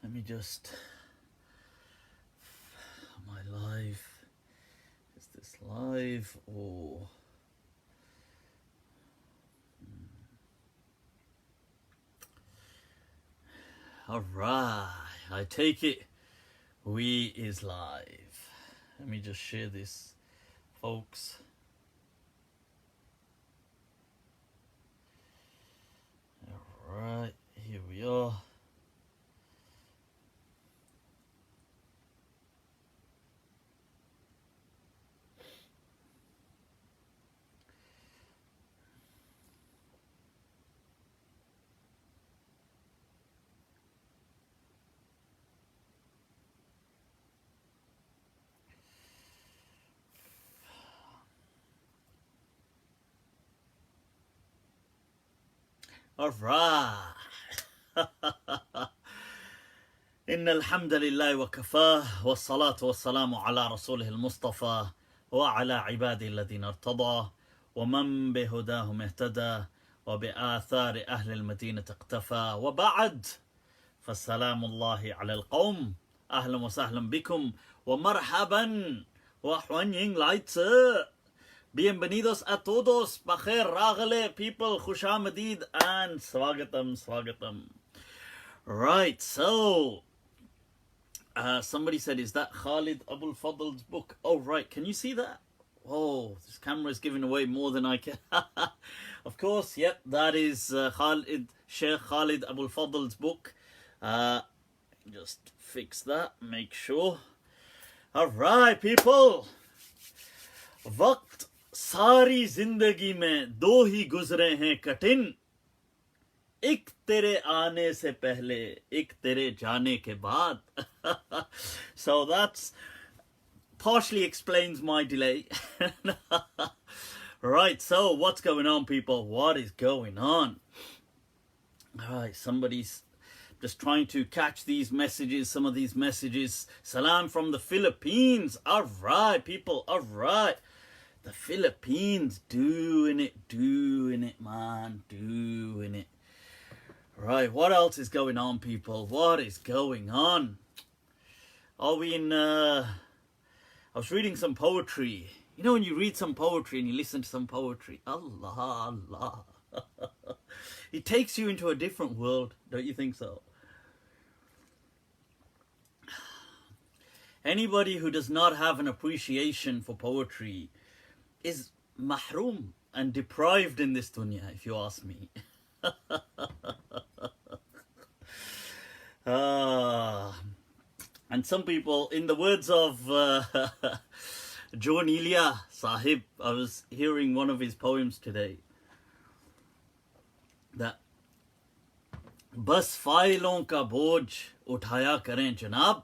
Let me just... Am I live? Is this live or... Alright, I take it we is live. Let me just share this, folks. Alright, here we are. Alright. إن الحمد لله وكفاه والصلاة والسلام على رسوله المصطفى وعلى عباده الذين ارتضى ومن بهداهم اهتدى وبآثار أهل المدينة اقتفى وبعد فالسلام الله على القوم أهلا وسهلا بكم ومرحبا وحوانيين لايتس. Bienvenidos a todos, Bakher Ragale people, Khushamadid and Swagatam. Right, so somebody said, is that Khalid Abul Fadl's book? Oh, right, can you see that? Oh, this camera is giving away more than I can. Of course, yep, that is Sheikh Khalid Abul Fadl's book. Just fix that, make sure. All right, people. Waqt सारी जिंदगी में दो ही गुजरे हैं कठिन, एक तेरे आने से पहले एक तेरे जाने के बाद. So that's partially explains my delay. Right, so what's going on, people? What is going on? Alright, somebody's just trying to catch these messages, some of these messages. Salam from the Philippines. Alright, people, alright. The Philippines, doing it, man, doing it. Right, what else is going on, people? What is going on? Are we in, I was reading some poetry. You know when you read some poetry and you listen to some poetry? Allah, Allah. It takes you into a different world, don't you think so? Anybody who does not have an appreciation for poetry is mahroom and deprived in this dunya, if you ask me. And some people, in the words of Jaun Elia Sahib, I was hearing one of his poems today, that बस फाइलों का बोझ उठाया करें जनाब,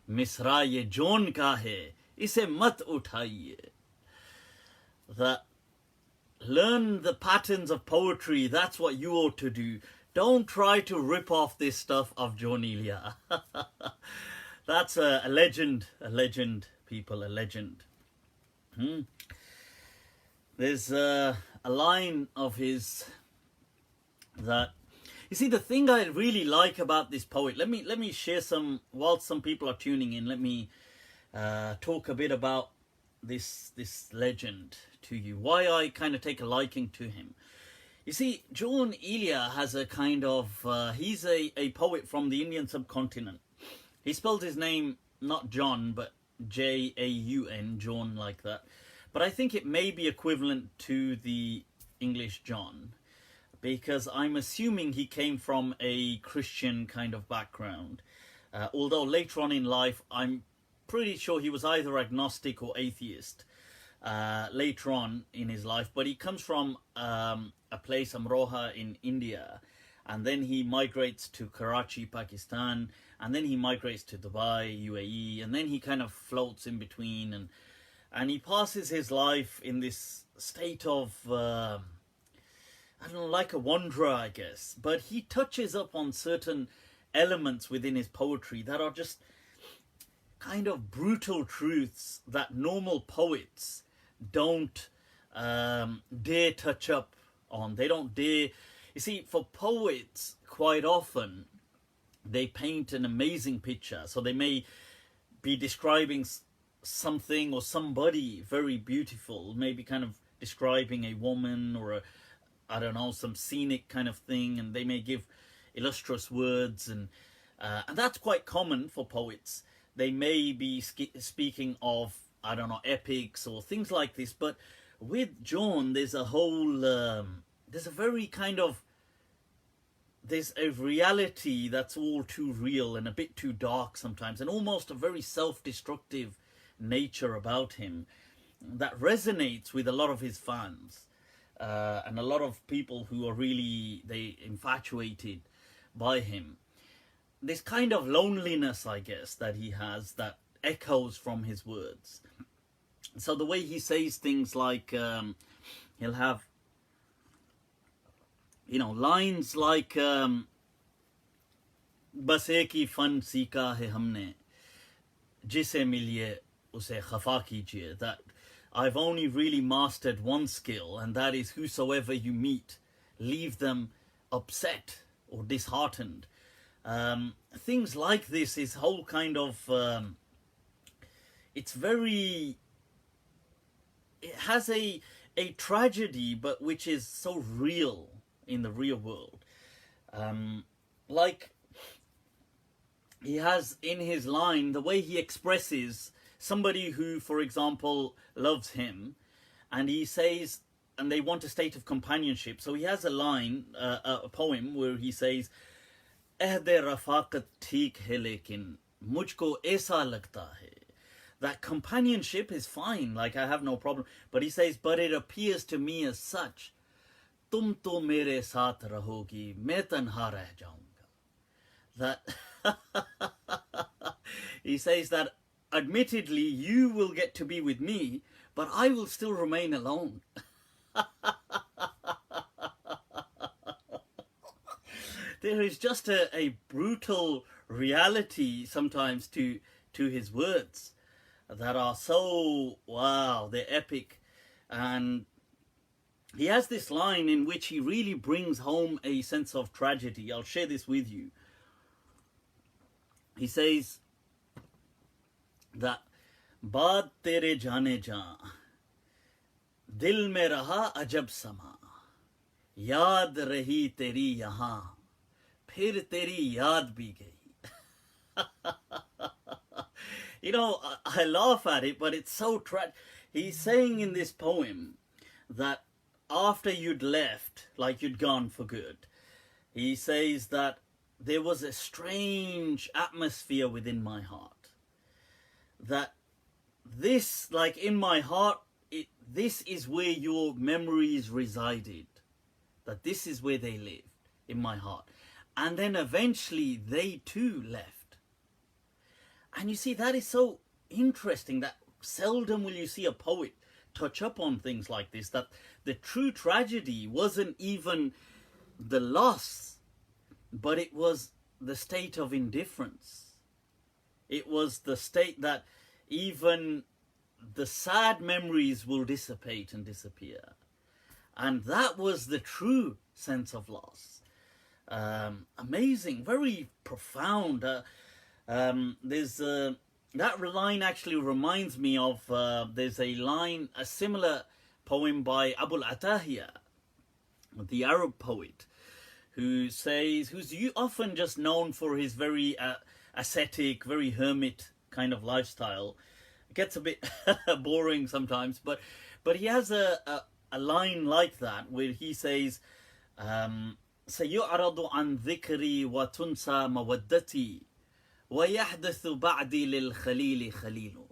मिसरा ये जौन का है इसे मत उठाइए. That learn the patterns of poetry, that's what you ought to do. Don't try to rip off this stuff of Jaun Elia. That's a legend, people, a legend. There's a line of his that, you see, the thing I really like about this poet, let me share some, while some people are tuning in, let me talk a bit about this legend to you, why I kind of take a liking to him. You see, Jaun Elia has a kind of, he's a poet from the Indian subcontinent. He spelled his name not John, but Jaun, Jaun, like that. But I think it may be equivalent to the English John, because I'm assuming he came from a Christian kind of background. Although later on in life, I'm pretty sure he was either agnostic or atheist later on in his life. But he comes from a place, Amroha, in India. And then he migrates to Karachi, Pakistan. And then he migrates to Dubai, UAE. And then he kind of floats in between. And he passes his life in this state of, I don't know, like a wanderer, I guess. But he touches up on certain elements within his poetry that are just kind of brutal truths that normal poets don't dare touch up on. They don't dare. You see, for poets, quite often, they paint an amazing picture. So they may be describing something or somebody very beautiful, maybe kind of describing a woman or a, I don't know, some scenic kind of thing, and they may give illustrious words, and that's quite common for poets. They may be speaking of, I don't know, epics or things like this, but with Jaun, there's a whole, there's a very kind of, there's a reality that's all too real and a bit too dark sometimes, and almost a very self-destructive nature about him that resonates with a lot of his fans. And a lot of people who are really, they infatuated by him. This kind of loneliness, I guess, that he has that echoes from his words. So the way he says things like, he'll have, you know, lines like, "Bas ek hi fan seeka hai humne, jise miliye use khafa kijiye," that I've only really mastered one skill, and that is whosoever you meet, leave them upset or disheartened. Things like this is whole kind of, it's very, it has a tragedy, but which is so real in the real world. Like he has in his line, the way he expresses somebody who, for example, loves him, and he says, and they want a state of companionship. So he has a line, a poem, where he says, "Ehde rafaqat theek hai lekin mujhko aisa lagta hai." That companionship is fine, like I have no problem. But he says, but it appears to me as such, "Tum to mere saath rahogi, main tanha reh jaunga." That he says that admittedly you will get to be with me, but I will still remain alone. There is just a brutal reality sometimes to his words that are so, wow, they're epic. And he has this line in which he really brings home a sense of tragedy. I'll share this with you. He says that, "Baat tere jaane jaan, dil mein raha ajab sama, yaad rahi teri yahan, phir teri yaad bhi gayi." You know, I laugh at it, but it's so tragic. He's saying in this poem that after you'd left, like you'd gone for good, he says that there was a strange atmosphere within my heart. That this, like in my heart, this is where your memories resided. That this is where they lived, in my heart. And then eventually they too left. And you see, that is so interesting that seldom will you see a poet touch up on things like this, that the true tragedy wasn't even the loss, but it was the state of indifference. It was the state that even the sad memories will dissipate and disappear. And that was the true sense of loss. Amazing, very profound. There's that line actually reminds me of, there's a line, a similar poem by Abul Atahiya, the Arab poet, who says, who's often just known for his very ascetic, very hermit kind of lifestyle. It gets a bit boring sometimes, but he has a line like that where he says, "Sayu'radu an dhikri wa tunsa mawaddati wa yahdithu ba'di lil khalili khalilu."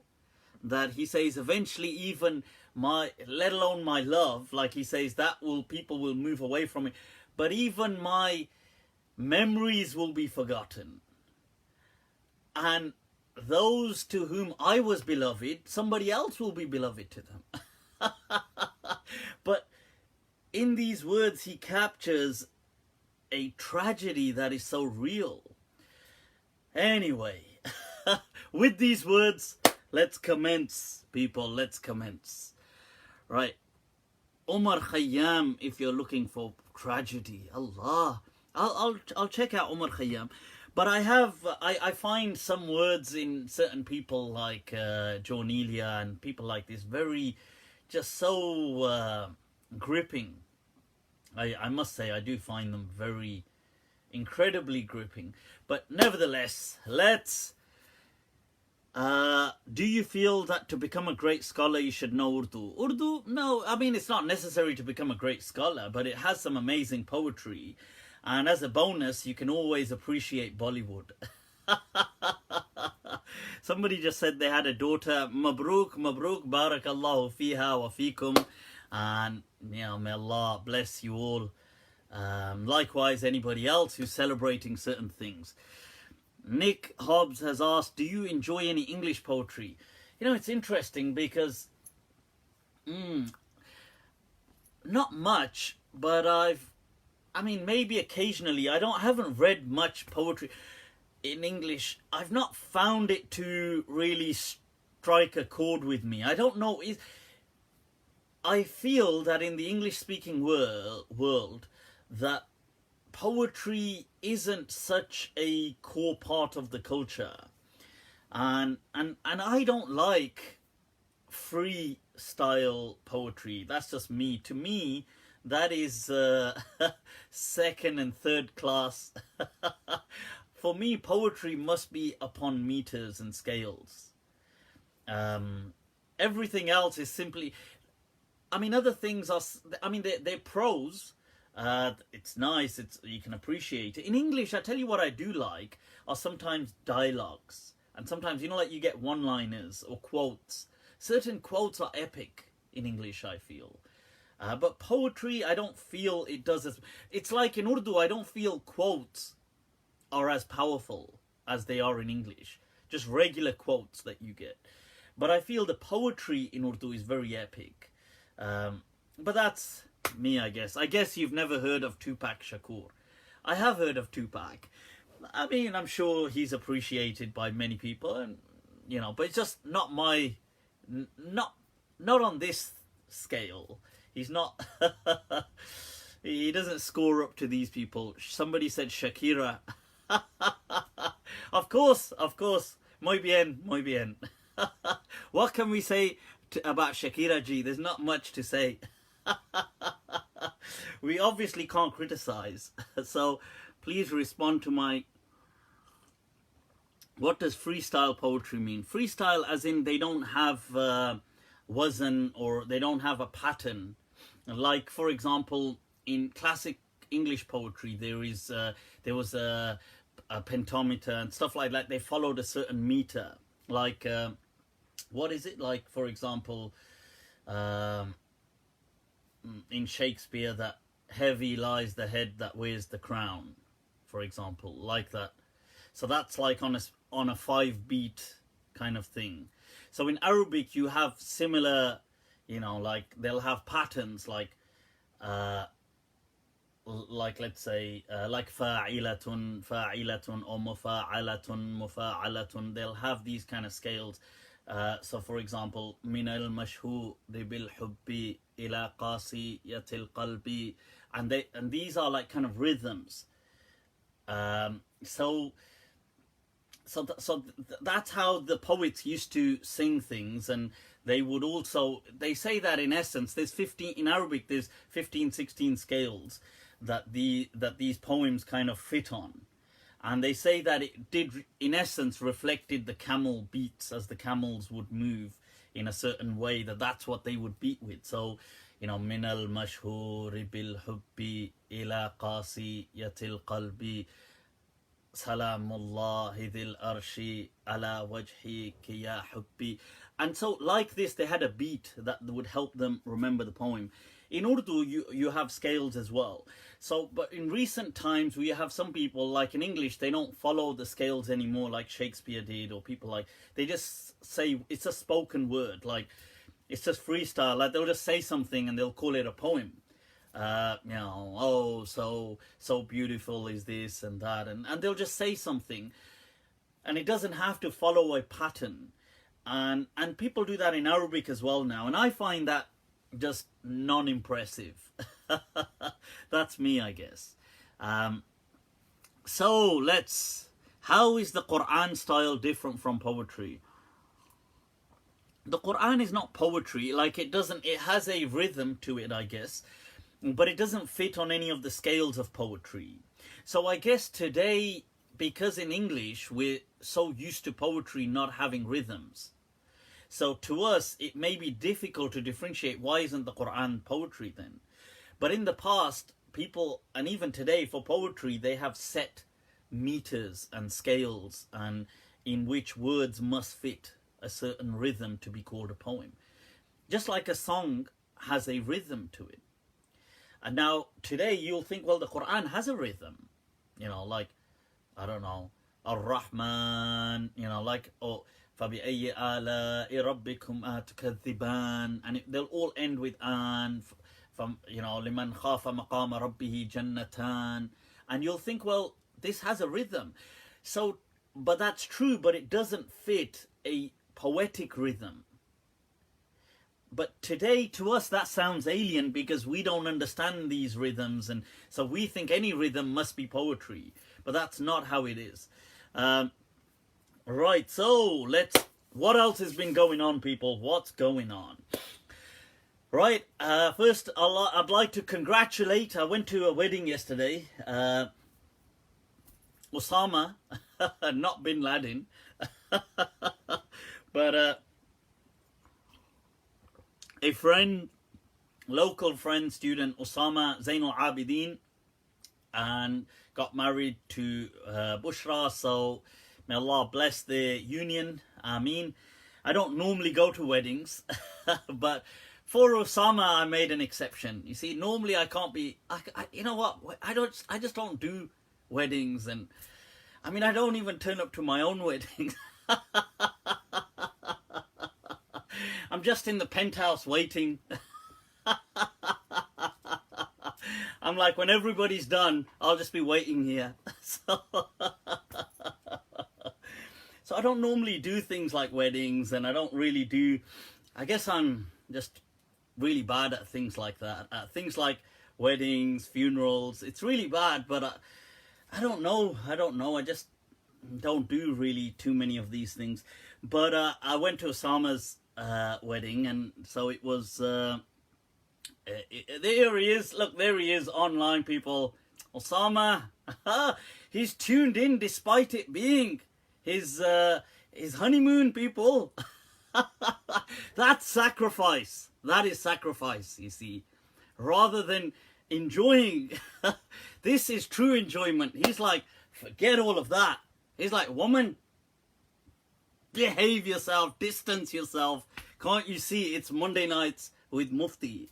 That he says eventually even my, let alone my love, like he says, that will, people will move away from me, but even my memories will be forgotten. And those to whom I was beloved, somebody else will be beloved to them. But in these words, he captures a tragedy that is so real. Anyway, with these words, let's commence, people, let's commence. Right. Omar Khayyam, if you're looking for tragedy, Allah. I'll check out Omar Khayyam. But I find some words in certain people like Jaun Elia and people like this very, just so gripping. I must say, I do find them very incredibly gripping. But nevertheless, let's... do you feel that to become a great scholar you should know Urdu? Urdu? No, I mean, it's not necessary to become a great scholar, but it has some amazing poetry. And as a bonus, you can always appreciate Bollywood. Somebody just said they had a daughter. Mabruk, Mabruk, Barakallahu fiha wa fikum. And, may Allah bless you all. Likewise, anybody else who's celebrating certain things. Nick Hobbs has asked, do you enjoy any English poetry? It's interesting because... not much, but maybe occasionally. I haven't read much poetry in English. I've not found it to really strike a chord with me. I don't know. I feel that in the English-speaking world, that poetry isn't such a core part of the culture, and I don't like freestyle poetry. That's just me. To me, that is second and third class. For me, poetry must be upon meters and scales. Everything else is simply... other things are... they're prose. It's nice. You can appreciate it. In English, I tell you what I do like are sometimes dialogues. And sometimes, like you get one-liners or quotes. Certain quotes are epic in English, I feel. But poetry, I don't feel it does as... It's like in Urdu, I don't feel quotes are as powerful as they are in English. Just regular quotes that you get. But I feel the poetry in Urdu is very epic. But that's me, I guess. I guess you've never heard of Tupac Shakur. I have heard of Tupac. I'm sure he's appreciated by many people, and but it's just not my... Not on this scale. He's not... He doesn't score up to these people. Somebody said Shakira. Of course. Muy bien. What can we say about Shakira G? There's not much to say. We obviously can't criticize. So please respond to my... What does freestyle poetry mean? Freestyle as in they don't have wazn, or they don't have a pattern. Like, for example, in classic English poetry, there was a pentameter and stuff like that. They followed a certain meter. Like, what is it? Like, for example, in Shakespeare, that heavy lies the head that wears the crown, for example, like that. So that's like on a 5-beat kind of thing. So in Arabic, you have similar, like they'll have patterns like let's say, like fa'ilatun, or mufa'alatun. They'll have these kind of scales. So for example, min al-mashhur bil hubbi ila qasiyatil qalbi, and these are like kind of rhythms. So that's how the poets used to sing things, and they say that in essence there's 15 in Arabic. There's 16 scales that these poems kind of fit on, and they say that it did in essence reflected the camel beats as the camels would move in a certain way. That's what they would beat with. So min al mashhur bil hubbi ila qasiyatil qalbi. Salamullahi dhil arshi ala wajhi ya hubbi. And so like this, they had a beat that would help them remember the poem. In Urdu, you have scales as well. So, but in recent times, we have some people, like in English, they don't follow the scales anymore like Shakespeare did, or people like, they just say, it's a spoken word, like, it's just freestyle, like they'll just say something and they'll call it a poem. Oh, so beautiful is this and that, and they'll just say something, and it doesn't have to follow a pattern, and people do that in Arabic as well now, and I find that just non-impressive. That's me, I guess. So let's How is the Quran style different from poetry? The Quran is not poetry. Like, it has a rhythm to it, I guess, but it doesn't fit on any of the scales of poetry. So I guess today, because in English we're so used to poetry not having rhythms, so to us it may be difficult to differentiate why isn't the Quran poetry then. But in the past, people, and even today for poetry, they have set meters and scales and in which words must fit a certain rhythm to be called a poem. Just like a song has a rhythm to it. And now today you'll think, well, the Quran has a rhythm, like, I don't know, Ar-Rahman, like, oh, فَبِأَيِّ آلَاءِ رَبِّكُمْ تُكَذِّبَانِ, and they'll all end with an, from, لِمَنْ خَافَ مَقَامَ رَبِّهِ جَنَّتَانِ, and you'll think, well, this has a rhythm. So, but that's true, but it doesn't fit a poetic rhythm. But today, to us, that sounds alien because we don't understand these rhythms, and so we think any rhythm must be poetry. But that's not how it is. Right, so what else has been going on, people? What's going on? Right, first, I'd like to congratulate, I went to a wedding yesterday. Usama, not Bin Laden, but a friend, local friend, student, Usama Zainul Abidin, and got married to Bushra. So may Allah bless their union. Ameen. I don't normally go to weddings, but for Usama I made an exception. You see, normally I can't be. You know what? I just don't do weddings, and I mean I don't even turn up to my own weddings. I'm just in the penthouse waiting. I'm like, when everybody's done, I'll just be waiting here. So I don't normally do things like weddings, and I don't really do, I guess I'm just really bad at things like that. Things like weddings, funerals, it's really bad, but I don't know. I just don't do really too many of these things. But I went to Osama's wedding, and so it was there he is. Look, there he is online, people. Osama, he's tuned in despite it being his honeymoon, people. That's sacrifice. That is sacrifice, you see, rather than enjoying. This is true enjoyment. He's like, forget all of that. He's like, woman, behave yourself, distance yourself. Can't you see it's Monday nights with Mufti?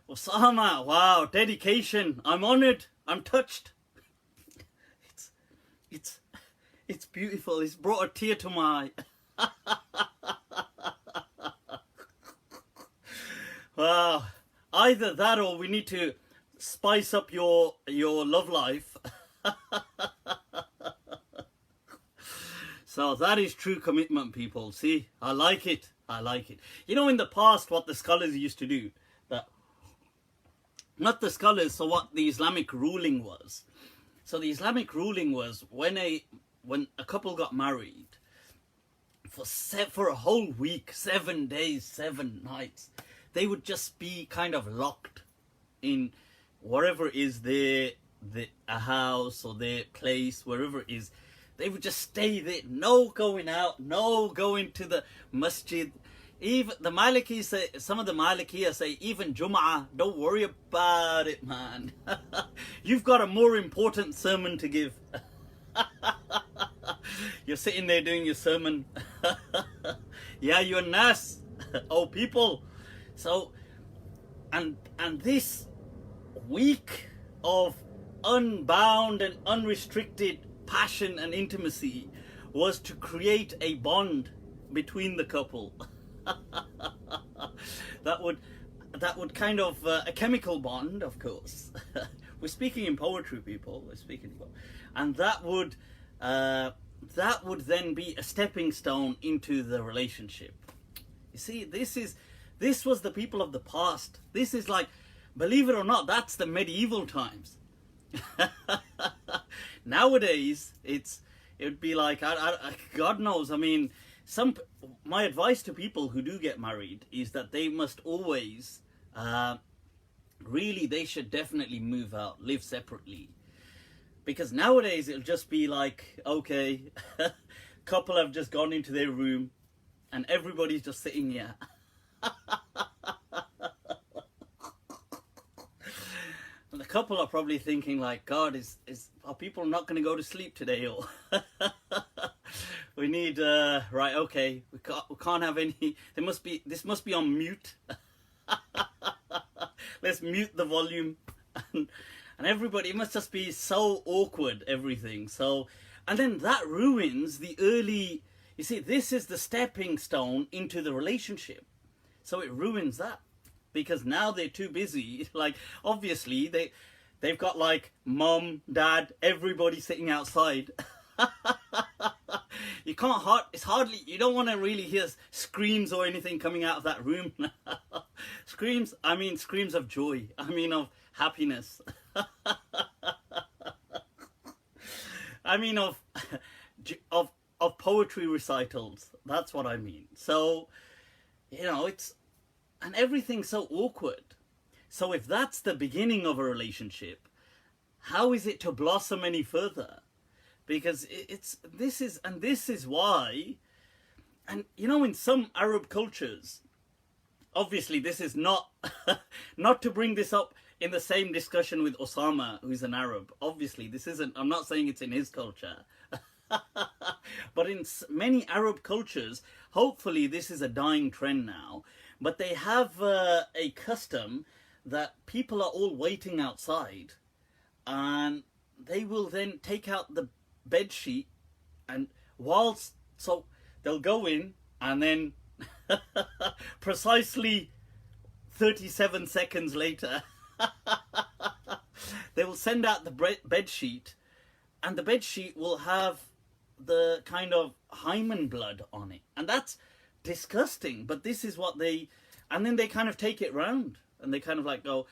Usama, wow, dedication. I'm honored. I'm touched. It's beautiful. It's brought a tear to my eye. Wow. Either that or we need to spice up your love life. So that is true commitment, people. See, I like it. I like it. You know, in the past, what the scholars used to do, not the scholars, so what the Islamic ruling was. So the Islamic ruling was when a couple got married, for a whole week, 7 days, 7 nights, they would just be kind of locked in wherever is a house or their place, wherever it is. They would just stay there, no going out, no going to the masjid. Even the Maliki say, some of the Malikiya say, even Jum'ah, don't worry about it, man. You've got a more important sermon to give. You're sitting there doing your sermon. Yeah, you're nas. Oh, people. So, and this week of unbound and unrestricted passion and intimacy was to create a bond between the couple. that would kind of a chemical bond, of course. We're speaking in poetry, people. We're speaking, and that would then be a stepping stone into the relationship. You see, this was the people of the past. This is like, believe it or not, that's the medieval times. Nowadays, it would be like, God knows, I mean, my advice to people who do get married is that they must always, really, they should definitely move out, live separately. Because nowadays it'll just be like, okay, couple have just gone into their room and everybody's just sitting here. And the couple are probably thinking like, God, are people not going to go to sleep today? Or we need, right, okay, we can't have any, this must be on mute. Let's mute the volume. And everybody, it must just be so awkward, everything. So, and then that ruins the early, you see, this is the stepping stone into the relationship. So it ruins that. Because now they're too busy. Like, obviously, they've got like mom, dad, everybody sitting outside. You can't, it's hardly, you don't want to really hear screams or anything coming out of that room. Screams, I mean screams of joy. I mean of happiness. I mean of poetry recitals. That's what I mean. So, you know, and everything's so awkward. So if that's the beginning of a relationship, how is it to blossom any further? Because this is why, and you know, in some Arab cultures, obviously this is not, not to bring this up in the same discussion with Usama, who's an Arab. Obviously, this isn't, I'm not saying it's in his culture. But in many Arab cultures, hopefully this is a dying trend now, but they have a custom that people are all waiting outside and they will then take out the bed sheet and so they'll go in and then precisely 37 seconds later they will send out the bed sheet, and the bed sheet will have the kind of hymen blood on it, and that's disgusting. But this is what and then they kind of take it round and they kind of like go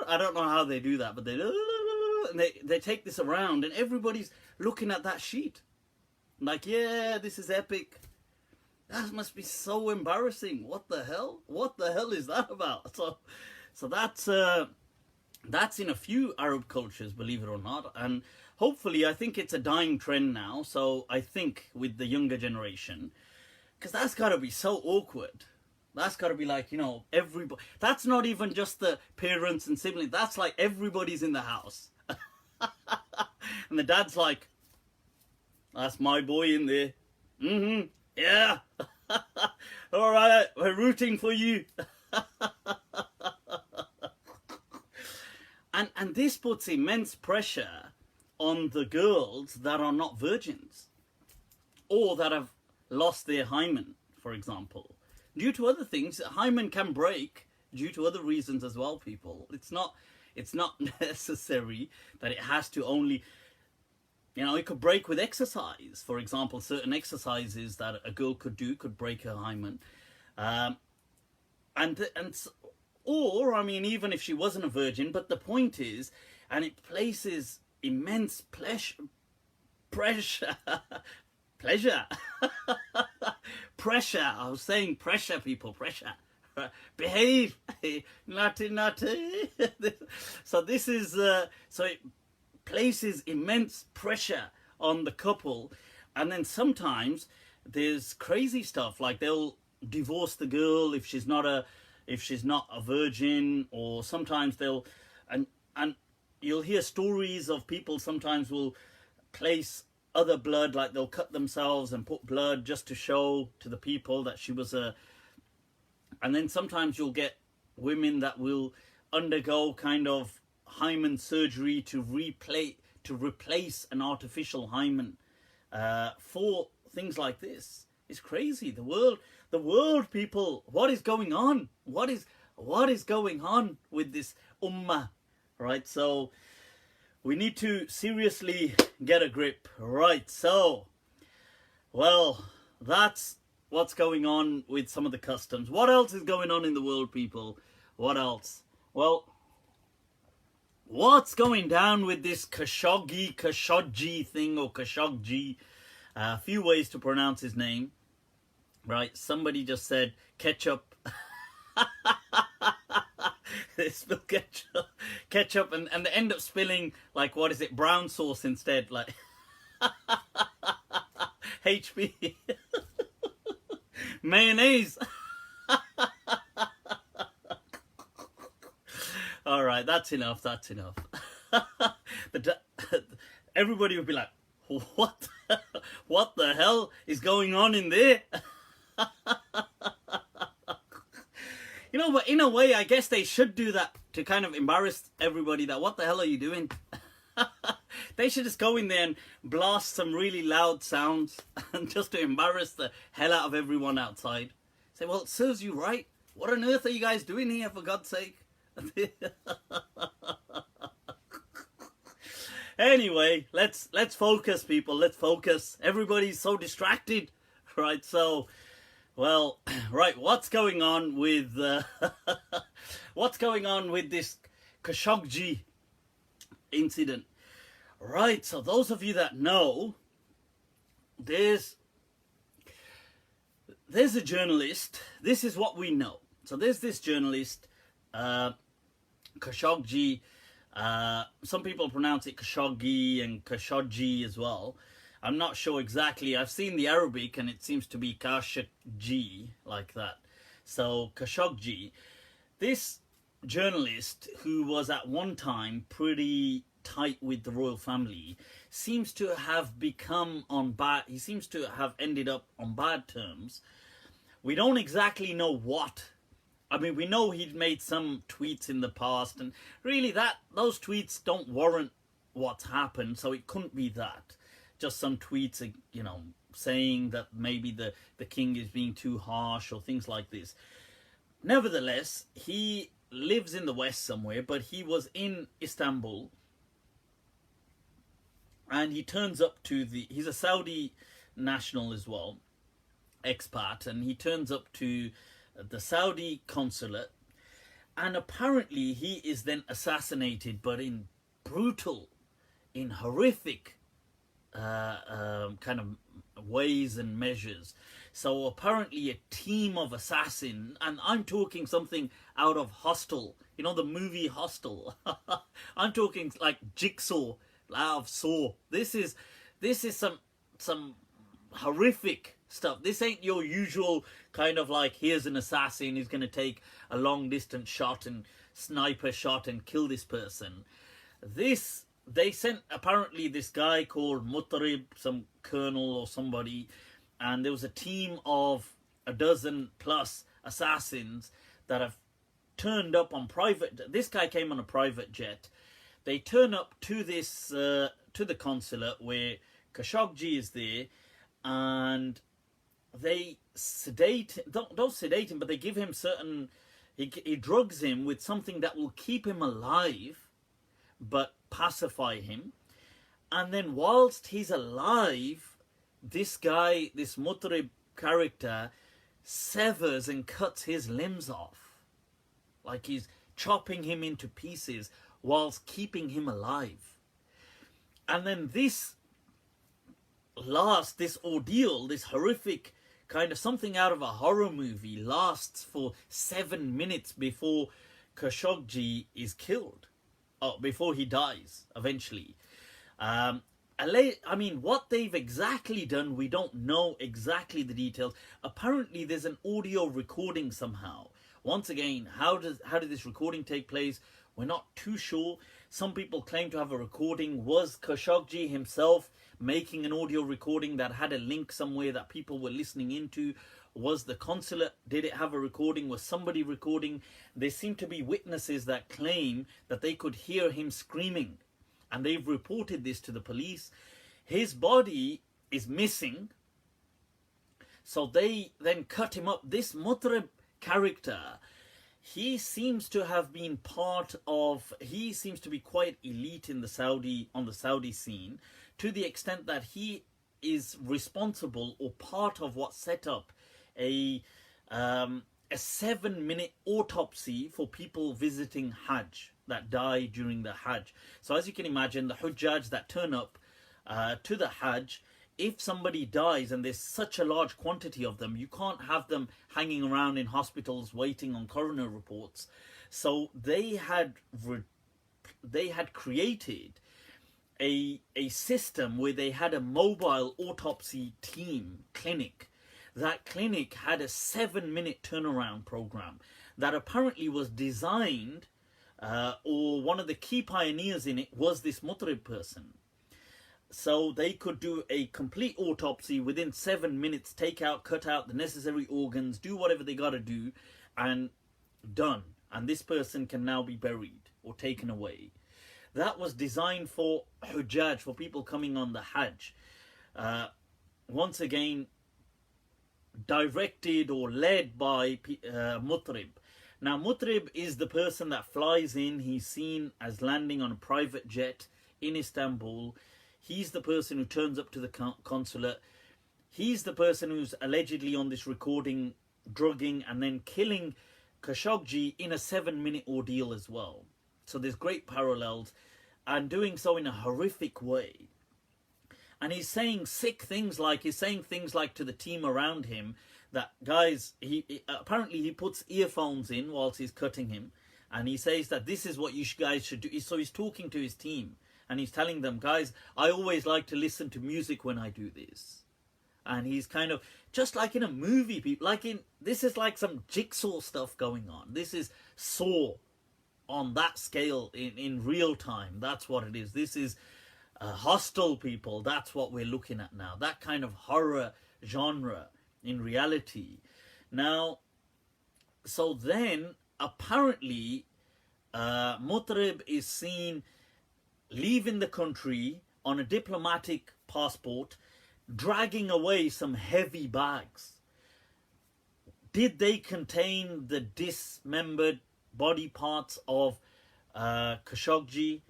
I don't know how they do that, but they take this around and everybody's looking at that sheet like, yeah, this is epic. That must be so embarrassing. What the hell? What the hell is that about? So that's in a few Arab cultures, believe it or not. And hopefully, I think it's a dying trend now. So I think with the younger generation, because that's got to be so awkward. That's got to be like, you know, everybody. That's not even just the parents and siblings. That's like everybody's in the house. And the dad's like, that's my boy in there. Mm-hmm. Yeah. All right, we're rooting for you. And this puts immense pressure on the girls that are not virgins or that have lost their hymen, for example. Due to other things, hymen can break due to other reasons as well, people. It's not necessary that it has to only, you know, it could break with exercise. For example, certain exercises that a girl could do could break her hymen. Or, I mean, even if she wasn't a virgin, but the point is, and it places immense pressure, I was saying pressure, people, pressure. Behave, naughty. So this is, so it places immense pressure on the couple. And then sometimes there's crazy stuff, like they'll divorce the girl if she's not a virgin, or sometimes they'll, and you'll hear stories of people sometimes will place other blood, like they'll cut themselves and put blood just to show to the people that she was and then sometimes you'll get women that will undergo kind of hymen surgery to replace an artificial hymen for things like this. It's crazy. The world, people, what is going on? What is going on with this ummah? Right? So we need to seriously get a grip. Right? So, well, that's what's going on with some of the customs. What else is going on in the world, people? What else? Well, what's going down with this Khashoggi thing, or Khashoggi? A few ways to pronounce his name. Right, somebody just said ketchup. They spill ketchup, and they end up spilling, like, what is it, brown sauce instead, like HP. Mayonnaise. All right, that's enough. Everybody would be like, what the hell is going on in there? You know, but in a way, I guess they should do that to kind of embarrass everybody. That, what the hell are you doing? They should just go in there and blast some really loud sounds, and just to embarrass the hell out of everyone outside. Say, well, it serves you right. What on earth are you guys doing here, for God's sake? Anyway, let's focus, people. Let's focus. Everybody's so distracted, right? So, well, right. What's going on with what's going on with this Khashoggi incident? Right. So, those of you that know, there's a journalist. This is what we know. So, there's this journalist, Khashoggi. Some people pronounce it Khashoggi and Khashoggi as well. I'm not sure exactly. I've seen the Arabic and it seems to be Khashoggi, like that. So Khashoggi, this journalist who was at one time pretty tight with the royal family, seems to have become he seems to have ended up on bad terms. We don't exactly know what. I mean, we know he'd made some tweets in the past, and really those tweets don't warrant what's happened, so it couldn't be that. Just some tweets, you know, saying that maybe the king is being too harsh or things like this. Nevertheless, he lives in the West somewhere, but he was in Istanbul, and he turns up to he's a Saudi national as well, expat, and he turns up to the Saudi consulate, and apparently he is then assassinated, but in brutal, in horrific kind of ways and measures. So apparently a team of assassins, and I'm talking something out of Hostel, you know, the movie Hostel. I'm talking like Jigsaw, out of Saw. This is some horrific stuff. This ain't your usual kind of like, here's an assassin who's going to take a long distance shot and sniper shot and kill this person. They sent apparently this guy called Mutarib, some colonel or somebody, and there was a team of a dozen plus assassins that have turned up on this guy came on a private jet. They turn up to this to the consulate where Khashoggi is there, and they don't sedate him, but they give him certain, he drugs him with something that will keep him alive but pacify him. And then whilst he's alive, this guy, this Mutarib character, severs and cuts his limbs off, like he's chopping him into pieces whilst keeping him alive. And then this ordeal, this horrific kind of something out of a horror movie, lasts for 7 minutes before Khashoggi is killed, before he dies eventually. I mean, what they've exactly done, we don't know exactly the details. Apparently there's an audio recording somehow. Once again, how did this recording take place? We're not too sure. Some people claim to have a recording. Was Khashoggi himself making an audio recording that had a link somewhere that people were listening into? Was the consulate, did it have a recording? Was somebody recording? There seem to be witnesses that claim that they could hear him screaming, and they've reported this to the police. His body is missing, so they then cut him up. This Mutarib character, he seems to have been he seems to be quite elite on the Saudi scene, to the extent that he is responsible or part of what set up a a 7-minute autopsy for people visiting Hajj that die during the Hajj. So as you can imagine, the Hujjaj that turn up to the Hajj, if somebody dies and there's such a large quantity of them, you can't have them hanging around in hospitals waiting on coroner reports. So they had created a system where they had a mobile autopsy team clinic. That clinic had a 7-minute turnaround program that apparently was designed, or one of the key pioneers in it was this Mutrib person. So they could do a complete autopsy within 7 minutes, cut out the necessary organs, do whatever they got to do, and done. And this person can now be buried or taken away. That was designed for Hujjaj, for people coming on the Hajj. Once again, directed or led by Mutrib. Now, Mutrib is the person that flies in. He's seen as landing on a private jet in Istanbul. He's the person who turns up to the consulate. He's the person who's allegedly on this recording, drugging and then killing Khashoggi in a 7-minute ordeal as well. So there's great parallels, and doing so in a horrific way. And he's saying things like to the team around him that, guys, he apparently he puts earphones in whilst he's cutting him, and he says that this is what you guys should do. So he's talking to his team and he's telling them, guys, I always like to listen to music when I do this. And he's kind of just like in a movie, people, this is like some jigsaw stuff going on. This is Saw on that scale in real time. That's what it is. This is Hostel, people. That's what we're looking at now. That kind of horror genre in reality. Now, so then apparently Mutrib is seen leaving the country on a diplomatic passport, dragging away some heavy bags. Did they contain the dismembered body parts of Khashoggi?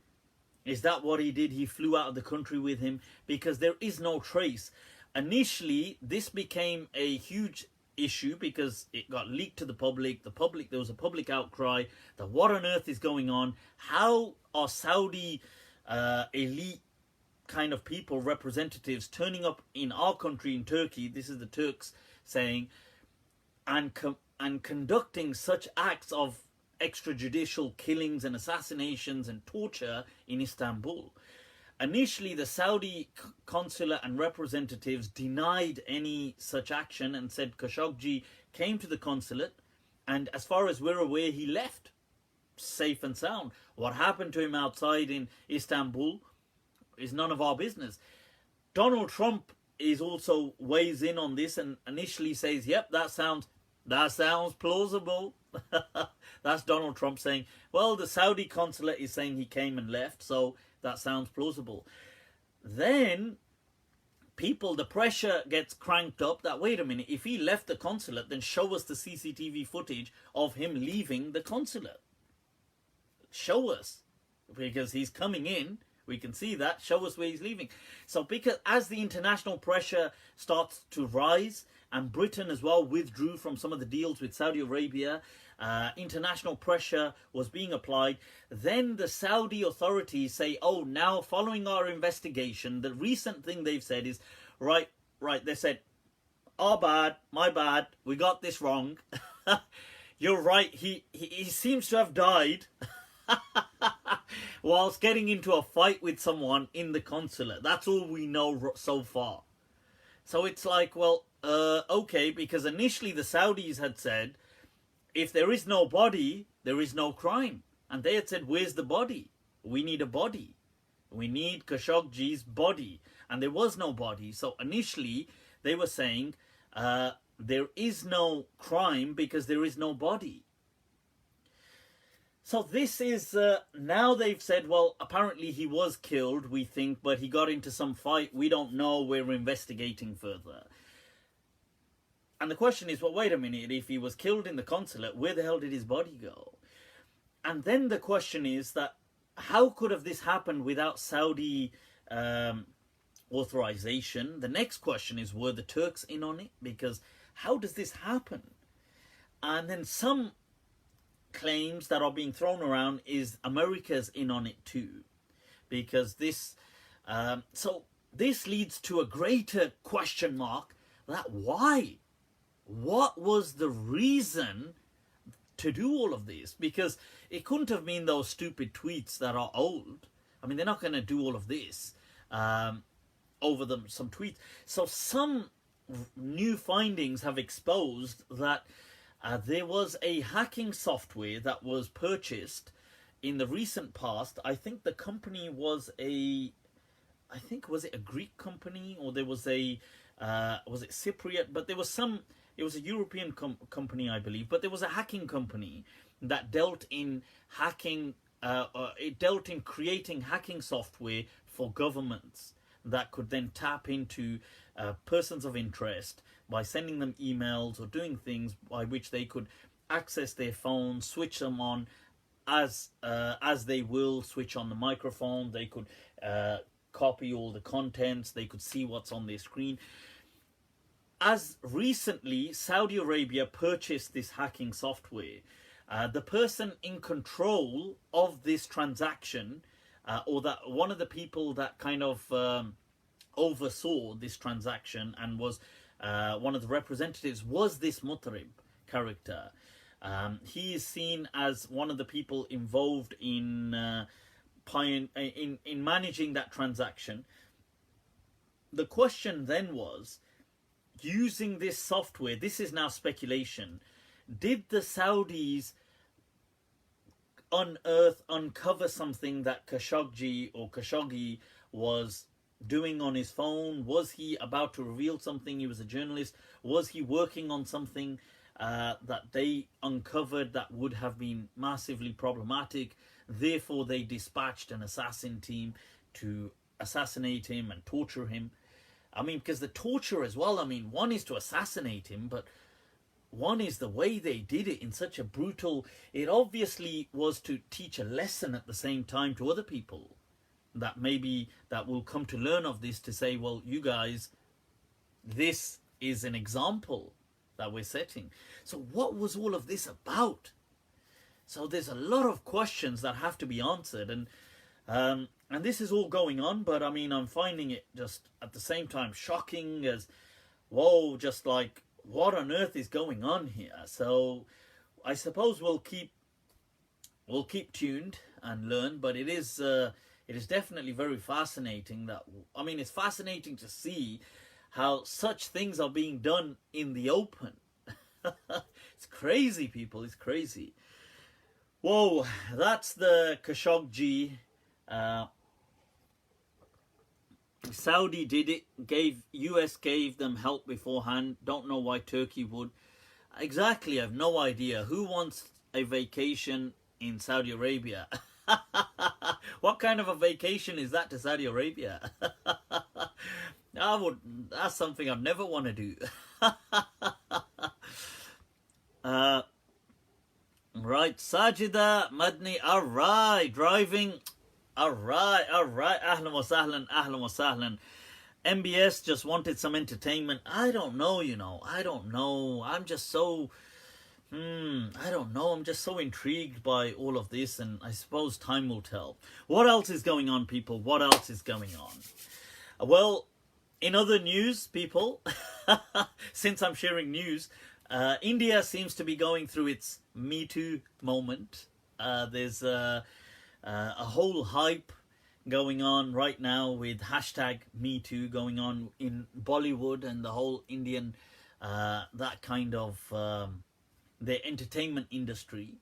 Is that what he did? He flew out of the country with him, because there is no trace. Initially, this became a huge issue because it got leaked to the public. There was a public outcry that what on earth is going on? How are Saudi elite kind of people, representatives, turning up in our country, in Turkey? This is the Turks saying, and conducting such acts of extrajudicial killings and assassinations and torture in Istanbul. Initially, the Saudi consulate and representatives denied any such action and said Khashoggi came to the consulate, and as far as we're aware, he left safe and sound. What happened to him outside in Istanbul is none of our business. Donald Trump is also weighs in on this and initially says, yep, that sounds plausible. That's Donald Trump saying, well, the Saudi consulate is saying he came and left, so that sounds plausible. Then the pressure gets cranked up that, wait a minute, if he left the consulate, then show us the CCTV footage of him leaving the consulate. Show us, because he's coming in, we can see that, show us where he's leaving. So because as the international pressure starts to rise, and Britain as well withdrew from some of the deals with Saudi Arabia, international pressure was being applied. Then the Saudi authorities say, oh, now following our investigation, the recent thing they've said is, right, they said, our bad, my bad, we got this wrong. You're right, he seems to have died whilst getting into a fight with someone in the consulate. That's all we know so far. So it's like, well, okay, because initially the Saudis had said, if there is no body, there is no crime. And they had said, where's the body? We need a body. We need Khashoggi's body. And there was no body. So initially, they were saying, there is no crime because there is no body. So this is, now they've said, well, apparently he was killed, we think, but he got into some fight. We don't know. We're investigating further. And the question is, well, wait a minute, if he was killed in the consulate, where the hell did his body go? And then the question is that, how could have this happened without Saudi authorization? The next question is, were the Turks in on it? Because how does this happen? And then some claims that are being thrown around is America's in on it too, because this so this leads to a greater question mark, that why, what was the reason to do all of this? Because it couldn't have been those stupid tweets that are old. I mean, they're not going to do all of this over some tweets. So some new findings have exposed that there was a hacking software that was purchased in the recent past. I think the company was was it a Greek company, or there was a, was it Cypriot? But there was it was a European company, I believe. But there was a hacking company that dealt in hacking, it dealt in creating hacking software for governments that could then tap into persons of interest by sending them emails or doing things by which they could access their phones, switch them on as they will, switch on the microphone. They could copy all the contents. They could see what's on their screen. As recently, Saudi Arabia purchased this hacking software. The person in control of this transaction, or that one of the people that kind of oversaw this transaction and was one of the representatives, was this Mutarib character. He is seen as one of the people involved in managing that transaction. The question then was, using this software, this is now speculation, did the Saudis uncover something that Khashoggi was doing on his phone? Was he about to reveal something? He was a journalist. Was he working on something that they uncovered that would have been massively problematic? Therefore, they dispatched an assassin team to assassinate him and torture him. I mean, because the torture as well, I mean, one is to assassinate him, but one is the way they did it in such a brutal... It obviously was to teach a lesson at the same time to other people that maybe that will come to learn of this, to say, well, you guys, this is an example that we're setting. So what was all of this about? So there's a lot of questions that have to be answered, and this is all going on, but I mean, I'm finding it just at the same time shocking as, whoa, just like, what on earth is going on here? So I suppose we'll keep tuned and learn, but it is definitely very fascinating. That, I mean, it's fascinating to see how such things are being done in the open. It's crazy, people. It's crazy. Whoa, that's the Khashoggi. Saudi did it. US gave them help beforehand. Don't know why Turkey would. Exactly, I have no idea. Who wants a vacation in Saudi Arabia? What kind of a vacation is that to Saudi Arabia? That's something I'd never want to do. Right, Sajida Madni, alright, driving, alright, ahlan wa sahlan. MBS just wanted some entertainment. I don't know, I don't know. I'm just so, I don't know. I'm just so intrigued by all of this, and I suppose time will tell. What else is going on, people? What else is going on? Well, in other news, people, since I'm sharing news, India seems to be going through its Metoo moment. There's a whole hype going on right now with hashtag #MeToo going on in Bollywood and the whole Indian, that kind of, their entertainment industry.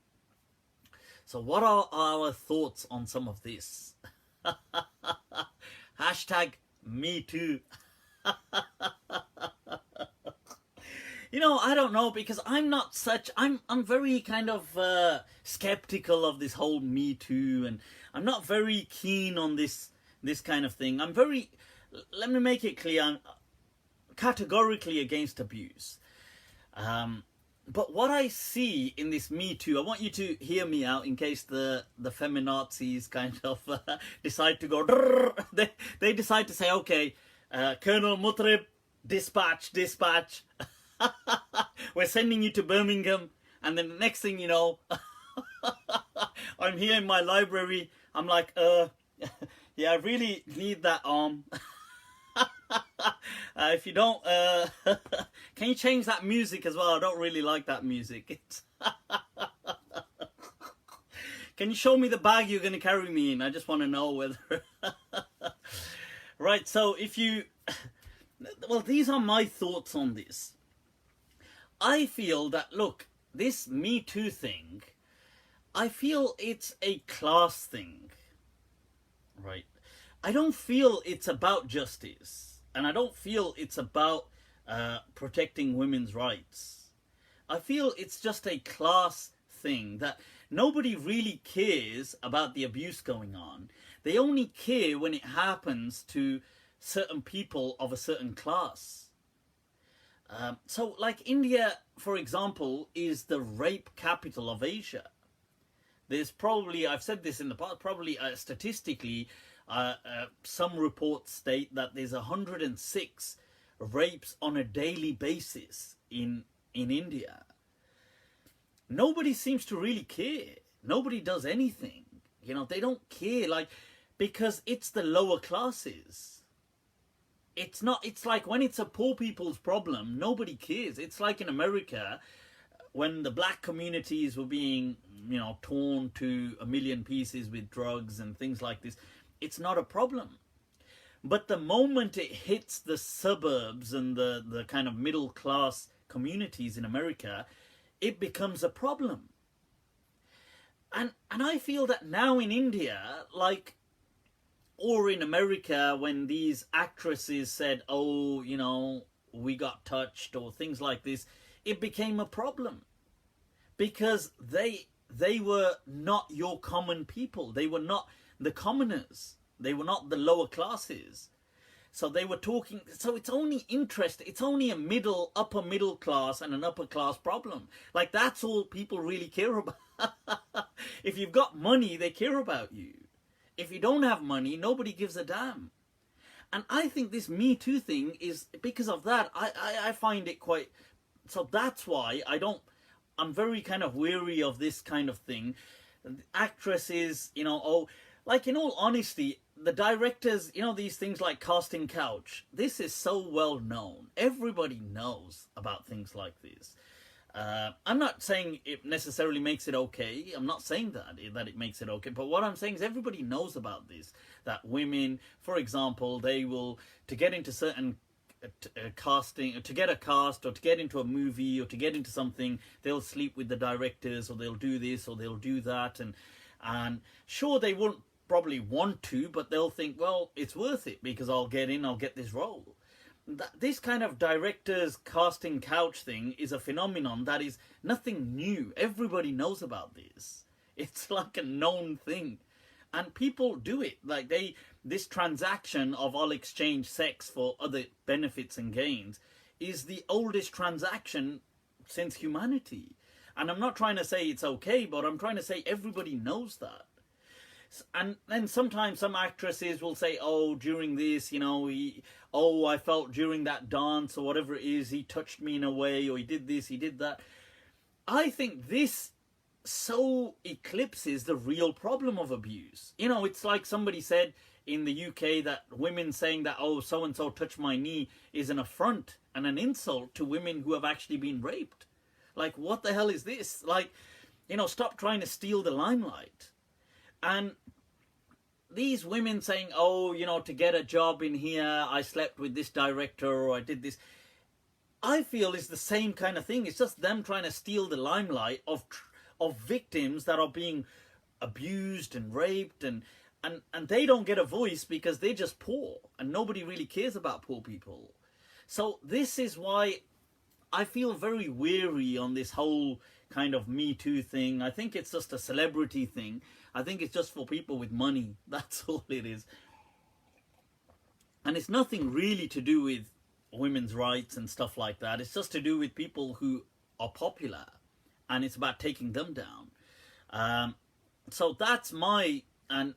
So what are our thoughts on some of this? Hashtag #MeToo. I don't know, because I'm very kind of skeptical of this whole Me Too, and I'm not very keen on this kind of thing. Let me make it clear, I'm categorically against abuse. But what I see in this Me Too, I want you to hear me out in case the feminazis kind of decide to go, they decide to say, okay, Colonel Mutrib, dispatch. We're sending you to Birmingham. And then the next thing you know, I'm here in my library. I'm like, yeah, I really need that arm. If you don't, can you change that music as well? I don't really like that music. Can you show me the bag you're going to carry me in? I just want to know whether... Right, so if you... Well, these are my thoughts on this. I feel that, look, this Me Too thing, I feel it's a class thing. Right? I don't feel it's about justice. And I don't feel it's about protecting women's rights. I feel it's just a class thing that nobody really cares about the abuse going on. They only care when it happens to certain people of a certain class. So like India, for example, is the rape capital of Asia. There's probably, I've said this in the past, probably statistically, some reports state that there's 106 rapes on a daily basis in India. Nobody seems to really care. Nobody does anything. You know, they don't care, like, because it's the lower classes. It's not, it's like when it's a poor people's problem, nobody cares. It's like in America, when the black communities were being, you know, torn to a million pieces with drugs and things like this, it's not a problem. But the moment it hits the suburbs and the kind of middle class communities in America, it becomes a problem. And I feel that now in India, like, or in America, when these actresses said, oh, you know, we got touched or things like this, it became a problem. Because they were not your common people. They were not the commoners. They were not the lower classes. So they were talking, so it's only it's only a upper middle class and an upper class problem. Like, that's all people really care about. If you've got money, they care about you. If you don't have money, nobody gives a damn. And I think this Me Too thing is, because of that, I find it quite, so that's why I'm very kind of weary of this kind of thing. Actresses, you know, oh, like, in all honesty, the directors, you know, these things like casting couch, this is so well known. Everybody knows about things like this. I'm not saying it necessarily makes it okay. I'm not saying that it makes it okay. But what I'm saying is everybody knows about this. That women, for example, they will, to get into certain casting, to get a cast or to get into a movie or to get into something, they'll sleep with the directors or they'll do this or they'll do that. And sure, they won't probably want to, but they'll think, well, it's worth it because I'll get this role. This kind of directors casting couch thing is a phenomenon that is nothing new. Everybody knows about this. It's like a known thing. And people do it. Like, this transaction of I'll exchange sex for other benefits and gains is the oldest transaction since humanity. And I'm not trying to say it's okay, but I'm trying to say everybody knows that. And then sometimes some actresses will say, oh, during this, you know, I felt during that dance or whatever it is, he touched me in a way, or he did this, he did that. I think this so eclipses the real problem of abuse. You know, it's like somebody said in the UK that women saying that, oh, so-and-so touched my knee is an affront and an insult to women who have actually been raped. Like, what the hell is this? Like, you know, stop trying to steal the limelight. And these women saying, oh, you know, to get a job in here, I slept with this director or I did this. I feel is the same kind of thing. It's just them trying to steal the limelight of victims that are being abused and raped. And they don't get a voice because they're just poor. And nobody really cares about poor people. So this is why I feel very weary on this whole kind of Me Too thing. I think it's just a celebrity thing. I think it's just for people with money. That's all it is. And it's nothing really to do with women's rights and stuff like that. It's just to do with people who are popular. And it's about taking them down. So that's my... And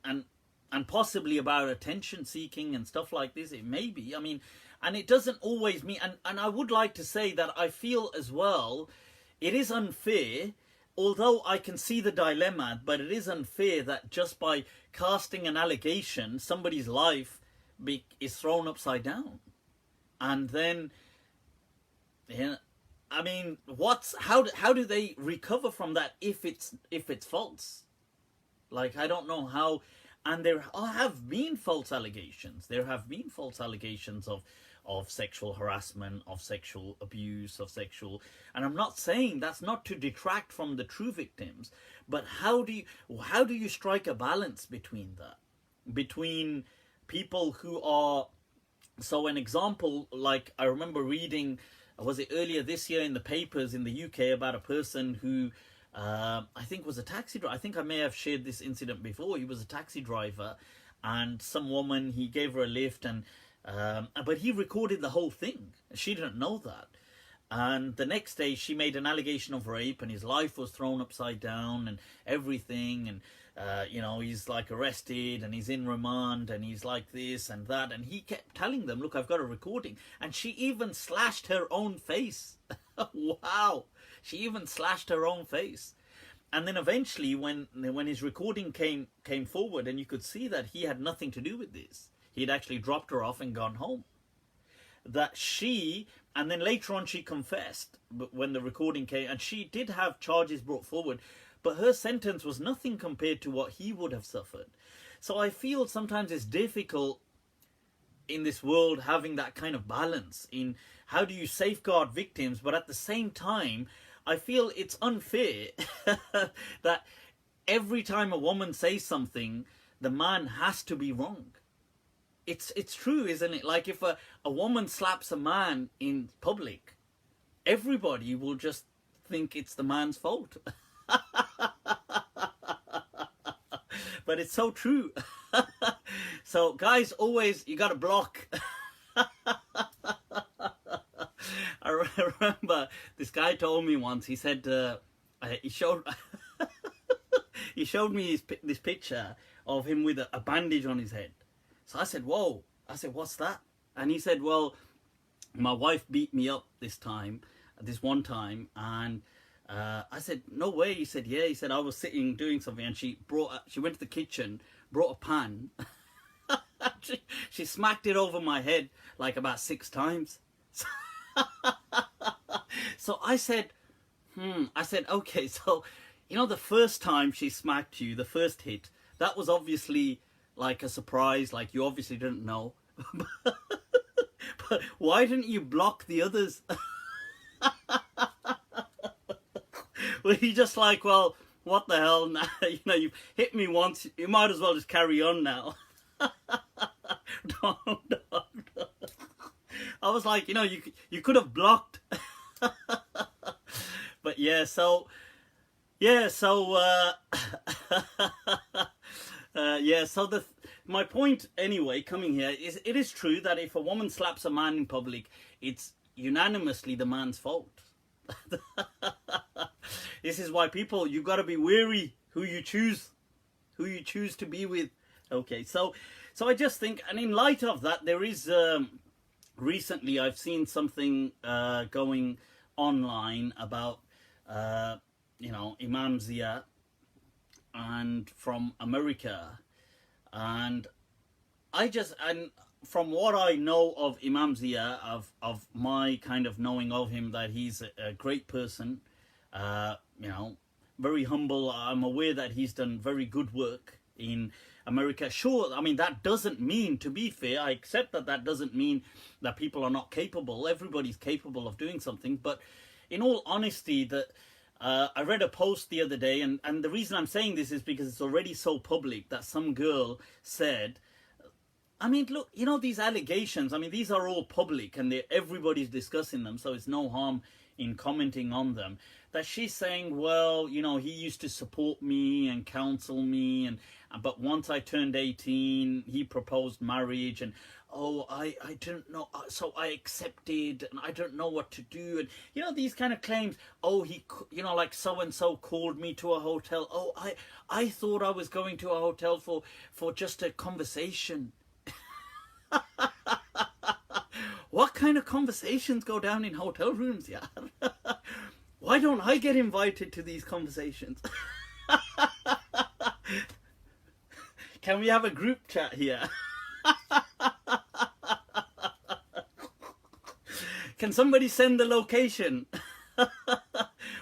possibly about attention seeking and stuff like this. It may be. I mean, and it doesn't always mean... And I would like to say that I feel as well... it is unfair, although I can see the dilemma, but it is unfair that just by casting an allegation, somebody's life is thrown upside down. And then, I mean, how do they recover from that if it's false? Like, I don't know how. And there have been false allegations. There have been false allegations of sexual harassment, of sexual abuse, and I'm not saying that's not to detract from the true victims, but how do you strike a balance between that? Between people who are, so an example, like I remember reading, was it earlier this year in the papers in the UK about a person who, I think was a taxi driver. I think I may have shared this incident before. He was a taxi driver, and some woman, he gave her a lift, and but he recorded the whole thing. She didn't know that. And the next day she made an allegation of rape, and his life was thrown upside down and everything. And he's like arrested, and he's in remand, and he's like this and that. And he kept telling them, look, I've got a recording. And she even slashed her own face. Wow. She even slashed her own face. And then eventually when his recording came forward, and you could see that he had nothing to do with this. He'd actually dropped her off and gone home. And then later on she confessed, but when the recording came, and she did have charges brought forward, but her sentence was nothing compared to what he would have suffered. So I feel sometimes it's difficult in this world having that kind of balance in how do you safeguard victims, but at the same time, I feel it's unfair that every time a woman says something, the man has to be wrong. It's true, isn't it? Like if a woman slaps a man in public, everybody will just think it's the man's fault. But it's so true. So guys, always, you gotta block. I remember this guy told me once, he said, he showed me this picture of him with a bandage on his head. So I said, whoa. I said, what's that? And he said, well, my wife beat me up this one time. And I said, no way. He said, yeah. He said, I was sitting doing something, and she went to the kitchen, brought a pan. she smacked it over my head like about 6 times. So I said, okay, so, the first time she smacked you, the first hit, that was obviously like a surprise, like you obviously didn't know. But why didn't you block the others? Well, he just like, well, what the hell now? You've hit me once, you might as well just carry on now. Don't. I was like, you could have blocked. But so my point anyway coming here is, it is true that if a woman slaps a man in public, it's unanimously the man's fault. This is why you've got to be wary who you choose to be with. Okay, so I just think, and in light of that, there is recently I've seen something going online about Imam Zia and from America, and from what I know of Imam Zia, of my kind of knowing of him, that he's a great person, very humble. I'm aware that he's done very good work in America. Sure, I mean, that doesn't mean, to be fair, I accept that doesn't mean that people are not capable. Everybody's capable of doing something. But in all honesty, I read a post the other day, and the reason I'm saying this is because it's already so public, that some girl said, I mean, look, these allegations, I mean, these are all public, and everybody's discussing them, so it's no harm in commenting on them. That she's saying, well, he used to support me and counsel me, but once I turned 18, he proposed marriage, and I didn't know, so I accepted, and I don't know what to do, and these kind of claims. He, like so-and-so called me to a hotel. I thought I was going to a hotel for just a conversation. What kind of conversations go down in hotel rooms, yeah? Why don't I get invited to these conversations? Can we have a group chat here? Can somebody send the location?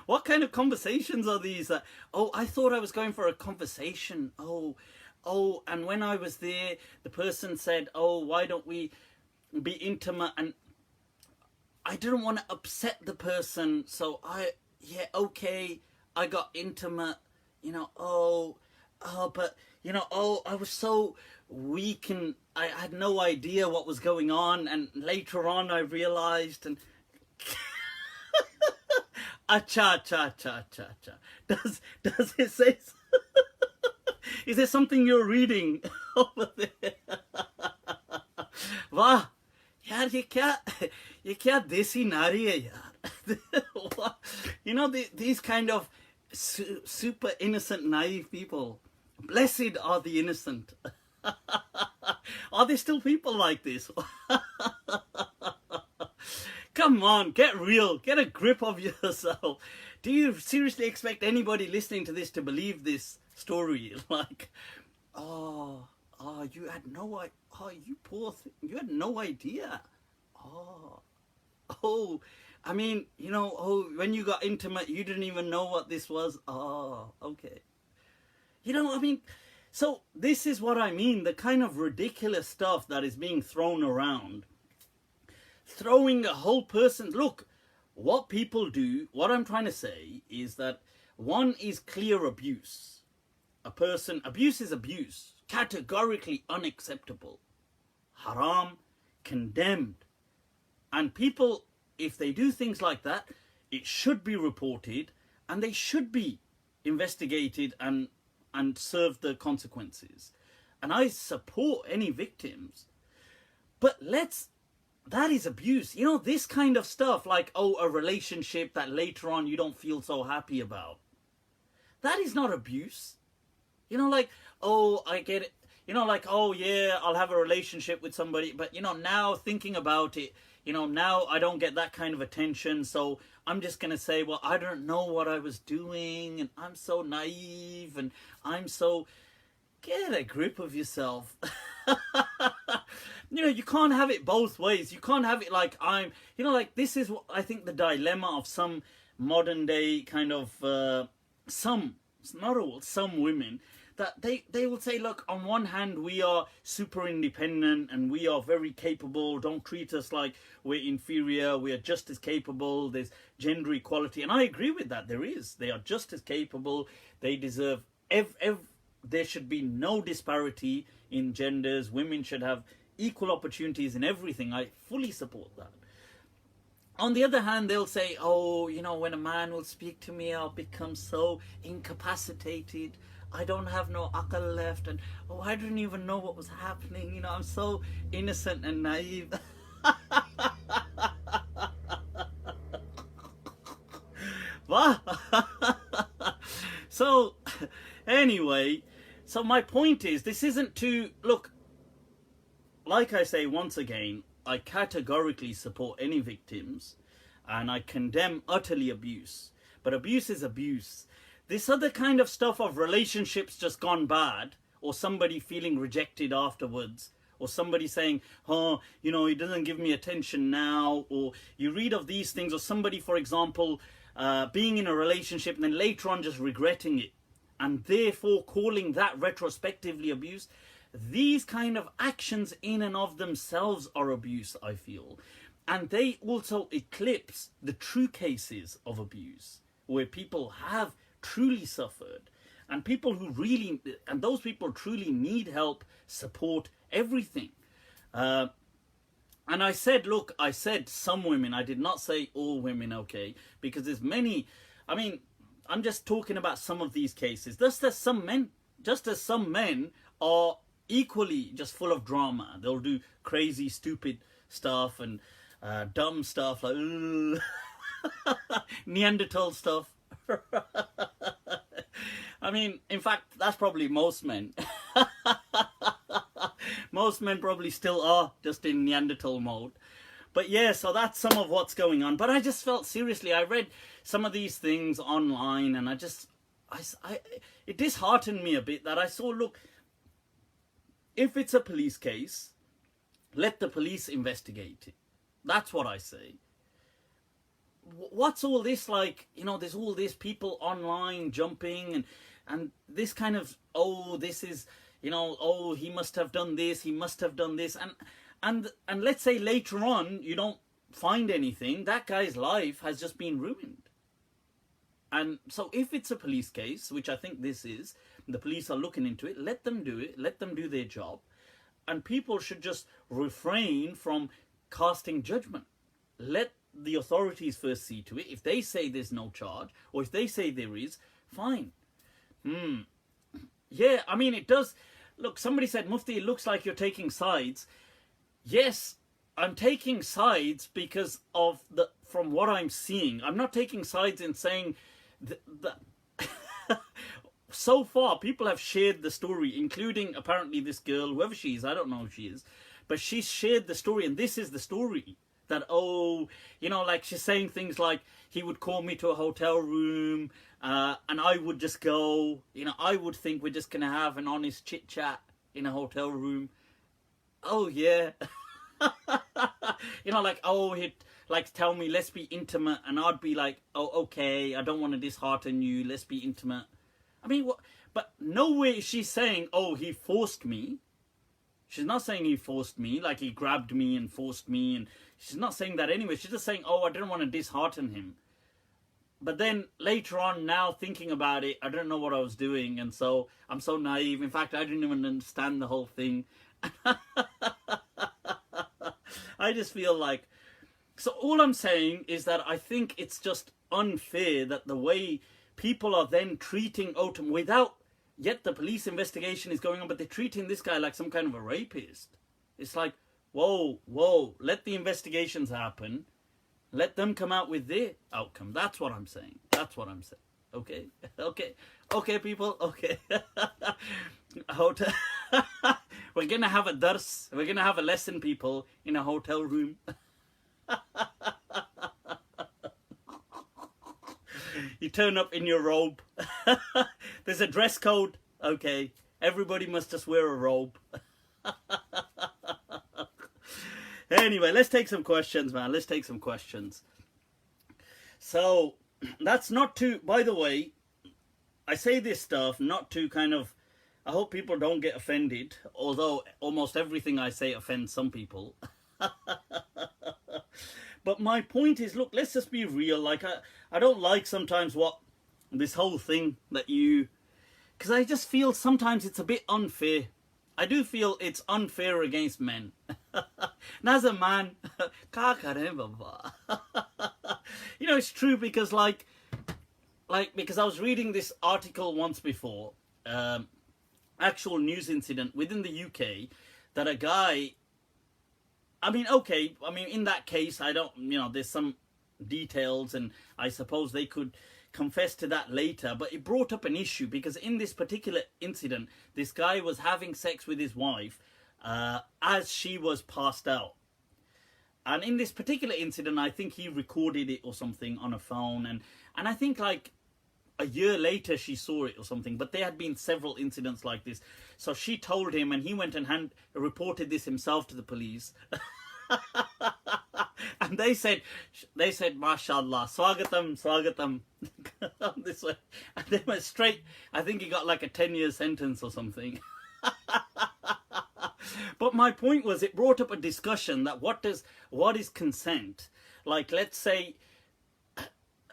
What kind of conversations are these? Oh, I thought I was going for a conversation. Oh, and when I was there, the person said, oh, why don't we be intimate? And I didn't want to upset the person, so okay, I got intimate, but, I was so weak and I had no idea what was going on, and later on I realized, and cha. Does it say is there something you're reading over there? Wow, yaar, ye kya desi nari hai yaar. These kind of super innocent, naive people. Blessed are the innocent. Are there still people like this? Come on, get real. Get a grip of yourself. Do you seriously expect anybody listening to this to believe this story? Like, you had no idea. Oh, you poor thing. You had no idea. I mean, when you got intimate, you didn't even know what this was. Oh, okay. So this is what I mean, the kind of ridiculous stuff that is being thrown around. Throwing a whole person, look, what people do, what I'm trying to say is that one is clear abuse. Abuse is abuse, categorically unacceptable, haram, condemned. And people, if they do things like that, it should be reported and they should be investigated and serve the consequences. And I support any victims, but that is abuse. This kind of stuff, like, a relationship that later on you don't feel so happy about, that is not abuse. I get it. I'll have a relationship with somebody, but now thinking about it, now I don't get that kind of attention, so I'm just going to say, well, I don't know what I was doing, and I'm so naive, and I'm so... Get a grip of yourself. You can't have it both ways. You can't have it like this is what I think the dilemma of some modern day kind of, some women, that they will say, look, on one hand, we are super independent and we are very capable. Don't treat us like we're inferior. We are just as capable. There's gender equality. And I agree with that. They are just as capable. They deserve there should be no disparity in genders. Women should have equal opportunities in everything. I fully support that. On the other hand, they'll say, when a man will speak to me, I'll become so incapacitated. I don't have no akal left, and I didn't even know what was happening. I'm so innocent and naive. So, anyway, my point is, this isn't to, look, like I say once again, I categorically support any victims, and I condemn utterly abuse. But abuse is abuse. This other kind of stuff of relationships just gone bad, or somebody feeling rejected afterwards, or somebody saying, he doesn't give me attention now, or you read of these things, or somebody, for example, being in a relationship and then later on just regretting it, and therefore calling that retrospectively abuse. These kind of actions in and of themselves are abuse, I feel. And they also eclipse the true cases of abuse, where people have truly suffered, and those people truly need help, support, everything. And I said some women, I did not say all women, okay, because there's many. I'm just talking about some of these cases. Just as some men are equally just full of drama. They'll do crazy, stupid stuff and dumb stuff like Neanderthal stuff. In fact, that's probably most men. Most men probably still are just in Neanderthal mode. But yeah, so that's some of what's going on. But I just felt, seriously, I read some of these things online, and it disheartened me a bit that I saw, look, if it's a police case, let the police investigate it. That's what I say. What's all this, like, you know, there's all these people online jumping and this kind of, oh, this is, you know, oh, he must have done this, he must have done this. And let's say later on you don't find anything, that guy's life has just been ruined. And so if it's a police case, which I think this is, the police are looking into it, let them do it, let them do their job. And people should just refrain from casting judgment. Let the authorities first see to it. If they say there's no charge, or if they say there is, fine. Yeah, I mean, it does. Look, somebody said, Mufti, it looks like you're taking sides. Yes, I'm taking sides because of from what I'm seeing. I'm not taking sides in saying that so far people have shared the story, including apparently this girl, whoever she is, I don't know who she is, but she's shared the story, and this is the story. That, oh, you know, like she's saying things like, he would call me to a hotel room, and I would just go, you know, I would think we're just going to have an honest chit chat in a hotel room. Oh, yeah. You know, like, oh, he'd like tell me, let's be intimate, and I'd be like, oh, okay, I don't want to dishearten you, let's be intimate. I mean, what? But nowhere is she saying, oh, he forced me. She's not saying he forced me, like he grabbed me and forced me, and she's not saying that anyway. She's just saying, oh, I didn't want to dishearten him. But then later on, now thinking about it, I don't know what I was doing, and so I'm so naive. In fact, I didn't even understand the whole thing. I just feel like... So all I'm saying is that I think it's just unfair that the way people are then treating Otam without... Yet the police investigation is going on, but they're treating this guy like some kind of a rapist. It's like, whoa, let the investigations happen. Let them come out with their outcome. That's what I'm saying. That's what I'm saying. Okay? Okay, people. Okay. We're going to have a dars. We're going to have a lesson, people, in a hotel room. You turn up in your robe. There's a dress code. Okay. Everybody must just wear a robe. Anyway, let's take some questions, man. Let's take some questions. So, that's not to... By the way, I say this stuff not to kind of... I hope people don't get offended. Although almost everything I say offends some people. But my point is, look, let's just be real. Like, I don't like sometimes what this whole thing that you... Because I just feel sometimes it's a bit unfair. I do feel it's unfair against men. And as a man, you know, it's true because because I was reading this article once before, actual news incident within the UK, that a guy... I mean, okay, in that case, I don't, you know, there's some details, and I suppose they could confess to that later, but it brought up an issue, because in this particular incident, this guy was having sex with his wife as she was passed out. And in this particular incident, I think he recorded it or something on a phone, and I think like a year later she saw it or something, but there had been several incidents like this. So she told him, and he went and reported this himself to the police. And they said, mashallah, swagatam, this way. And they went straight, I think he got like a 10-year sentence or something. But my point was, it brought up a discussion that what is consent? Like, let's say,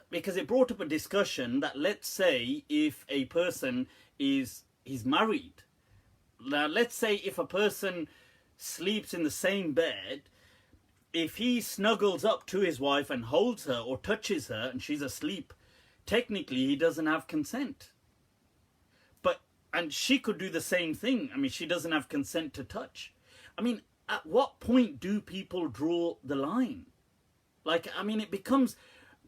because it brought up a discussion that, let's say, if a person is married. Now, let's say if a person sleeps in the same bed, if he snuggles up to his wife and holds her or touches her and she's asleep, technically he doesn't have consent. And she could do the same thing. I mean, she doesn't have consent to touch. I mean, at what point do people draw the line? Like, I mean, it becomes...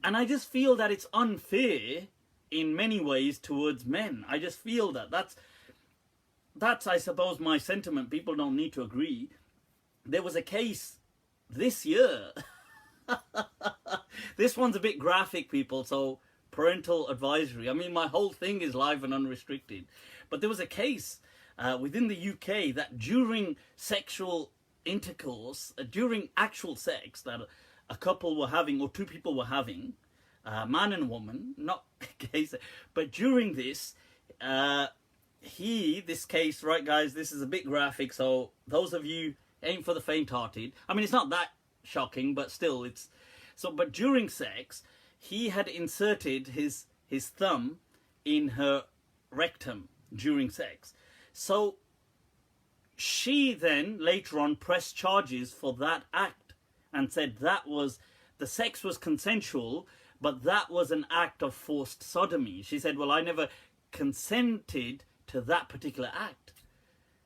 And I just feel that it's unfair in many ways towards men. I just feel that. That's I suppose, my sentiment. People don't need to agree. There was a case this year. This one's a bit graphic, people, so parental advisory. I mean, my whole thing is live and unrestricted. But there was a case within the UK that during sexual intercourse, during actual sex that a couple were having, or two people were having, man and woman, not gay, but during this, this case, right guys, this is a bit graphic, so those of you aim for the faint-hearted. I mean, it's not that shocking, but still, it's so. But during sex, he had inserted his thumb in her rectum during sex. So she then later on pressed charges for that act and said that was, the sex was consensual, but that was an act of forced sodomy. She said, well, I never consented to that particular act.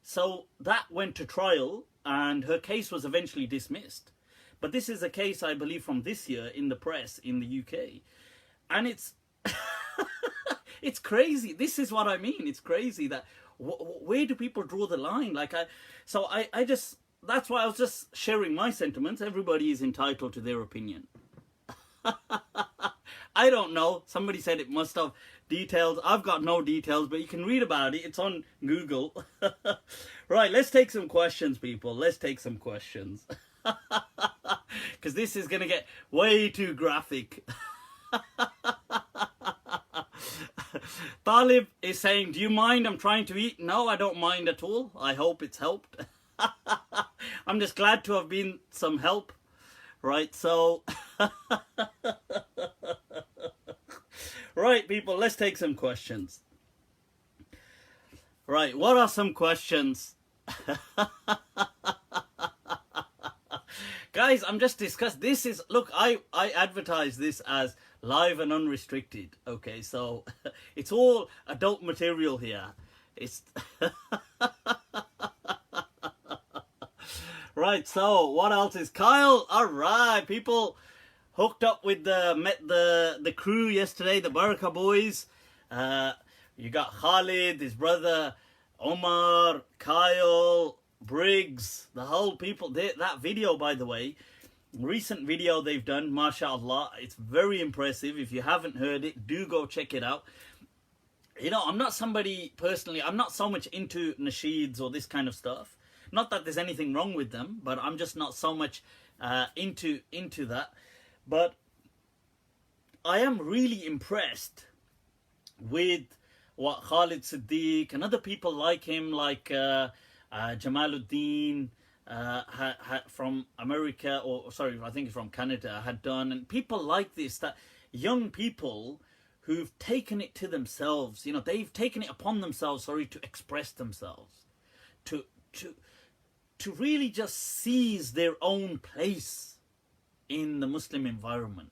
So that went to trial and her case was eventually dismissed. But this is a case, I believe, from this year in the press in the UK. And it's it's crazy. This is what I mean. It's crazy that where do people draw the line? Like I just, that's why I was just sharing my sentiments. Everybody is entitled to their opinion. I don't know. Somebody said it must have details. I've got no details, but you can read about it. It's on Google. Right, let's take some questions, people. Let's take some questions. Because this is going to get way too graphic. Talib is saying, do you mind? I'm trying to eat. No, I don't mind at all. I hope it's helped. I'm just glad to have been some help. Right, so... Right, people, let's take some questions. Right, what are some questions? Guys, I'm just discussing. This is, look, I advertise this as live and unrestricted. Okay, so it's all adult material here. It's right. So what else is Kyle? All right, people hooked up with met the crew yesterday, the Baraka boys. You got Khalid, his brother Omar, Kyle, Briggs, the whole people. That video, by the way, recent video they've done, mashallah, it's very impressive. If you haven't heard it, do go check it out. You know, I'm not somebody personally, I'm not so much into nasheeds or this kind of stuff. Not that there's anything wrong with them, but I'm just not so much into that. But I am really impressed with what Khalid Siddiq and other people like him, like Jamaluddin from America, or sorry, I think it's from Canada, had done, and people like this, that young people who've taken it to themselves, you know, they've taken it upon themselves, to express themselves, to really just seize their own place in the Muslim environment.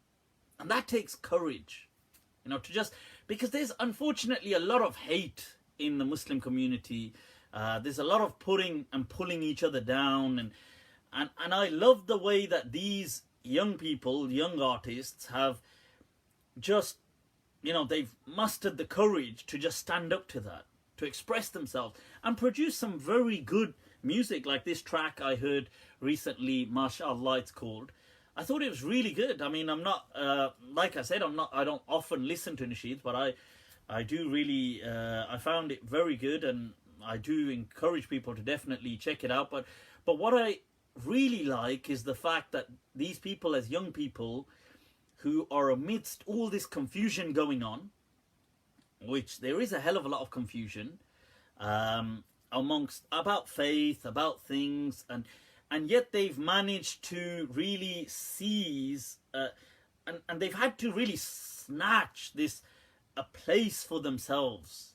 And that takes courage, you know, to just, because there's unfortunately a lot of hate in the Muslim community. There's a lot of putting and pulling each other down, and I love the way that these young people, young artists, have just, you know, they've mustered the courage to just stand up to that, to express themselves and produce some very good music, like this track I heard recently, mashallah it's called. I thought it was really good. I mean, I'm not, like I said, I don't often listen to nasheeds, but I do really, I found it very good, and I do encourage people to definitely check it out. But what I really like is the fact that these people, as young people who are amidst all this confusion going on, which there is a hell of a lot of confusion amongst, about faith, about things, and yet they've managed to really seize and they've had to really snatch a place for themselves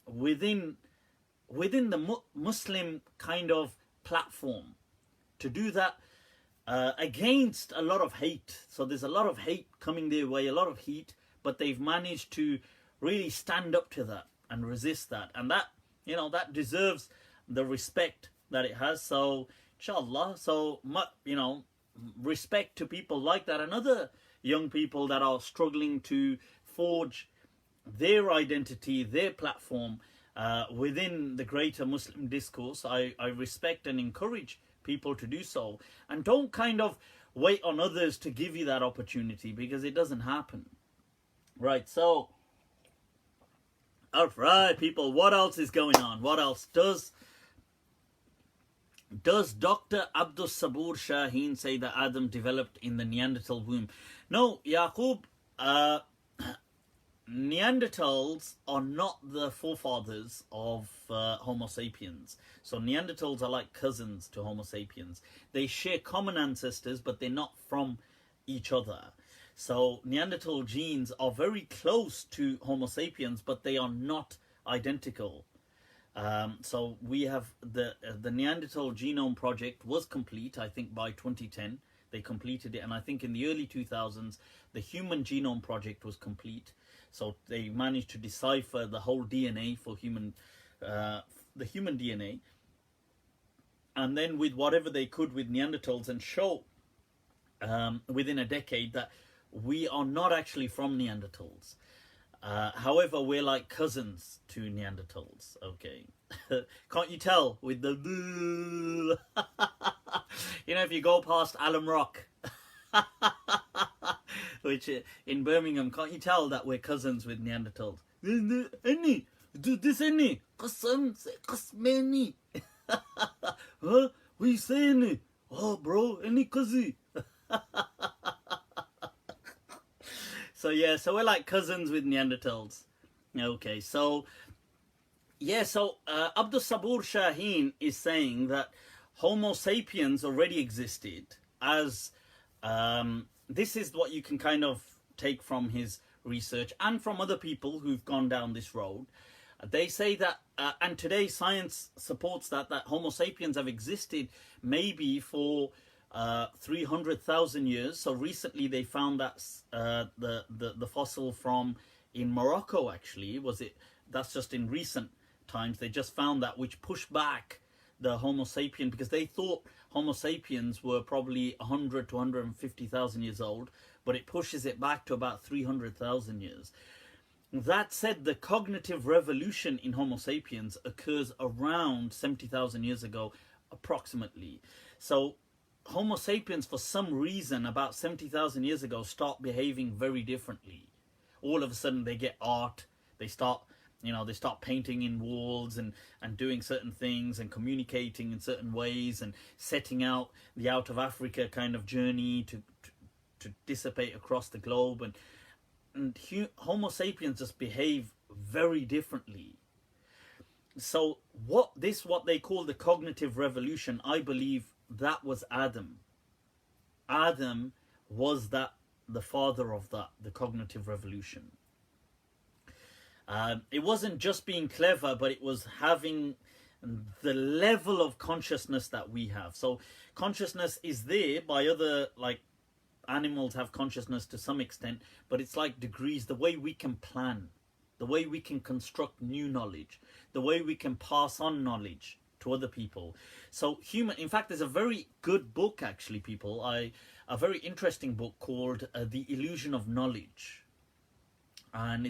within the Muslim kind of platform, to do that against a lot of hate. So there's a lot of hate coming their way, a lot of heat, but they've managed to really stand up to that and resist that, and that, you know, that deserves the respect that it has. So inshallah, so you know, respect to people like that and other young people that are struggling to forge their identity, their platform within the greater Muslim discourse. I respect and encourage people to do so. And don't kind of wait on others to give you that opportunity, because it doesn't happen. Right, so, alright people, what else is going on? What else? Does Dr. Abdus Sabur Shaheen say that Adam developed in the Neanderthal womb? No, Yaqub, Neanderthals are not the forefathers of Homo sapiens. So Neanderthals are like cousins to Homo sapiens. They share common ancestors, but they're not from each other. So Neanderthal genes are very close to Homo sapiens, but they are not identical. So we have the Neanderthal Genome Project was complete, I think, by 2010. They completed it, and I think in the early 2000s, the Human Genome Project was complete. So they managed to decipher the whole DNA for the human DNA, and then with whatever they could with Neanderthals, and show within a decade that we are not actually from Neanderthals. However, we're like cousins to Neanderthals. Okay, can't you tell with the you know, if you go past Alum Rock, which in Birmingham, can't you tell that we're cousins with Neanderthals? Any, do this any, cousin, many. Huh? What you saying? Oh, bro, any cousin? So yeah, so we're like cousins with Neanderthals. Okay, so yeah, so Abdus Sabur Shaheen is saying that Homo sapiens already existed as this is what you can kind of take from his research and from other people who've gone down this road. They say that, and today science supports that Homo sapiens have existed maybe for 300,000 years. So recently they found that the fossil from in Morocco, actually, that's just in recent times. They just found that, which pushed back the Homo sapien, because they thought Homo sapiens were probably 100 to 150,000 years old, but it pushes it back to about 300,000 years. That said, the cognitive revolution in Homo sapiens occurs around 70,000 years ago, approximately. So Homo sapiens, for some reason, about 70,000 years ago, start behaving very differently. All of a sudden, they get art. They start painting in walls and doing certain things and communicating in certain ways and setting out the out of Africa kind of journey to dissipate across the globe. And Homo sapiens just behave very differently. So what they call the cognitive revolution, I believe that was Adam. Adam was the father of the cognitive revolution. It wasn't just being clever, but it was having the level of consciousness that we have. So consciousness is there by other, like animals have consciousness to some extent, but it's like degrees. The way we can plan, the way we can construct new knowledge, the way we can pass on knowledge to other people. So in fact, there's a very good book, actually, people, a very interesting book called The Illusion of Knowledge. And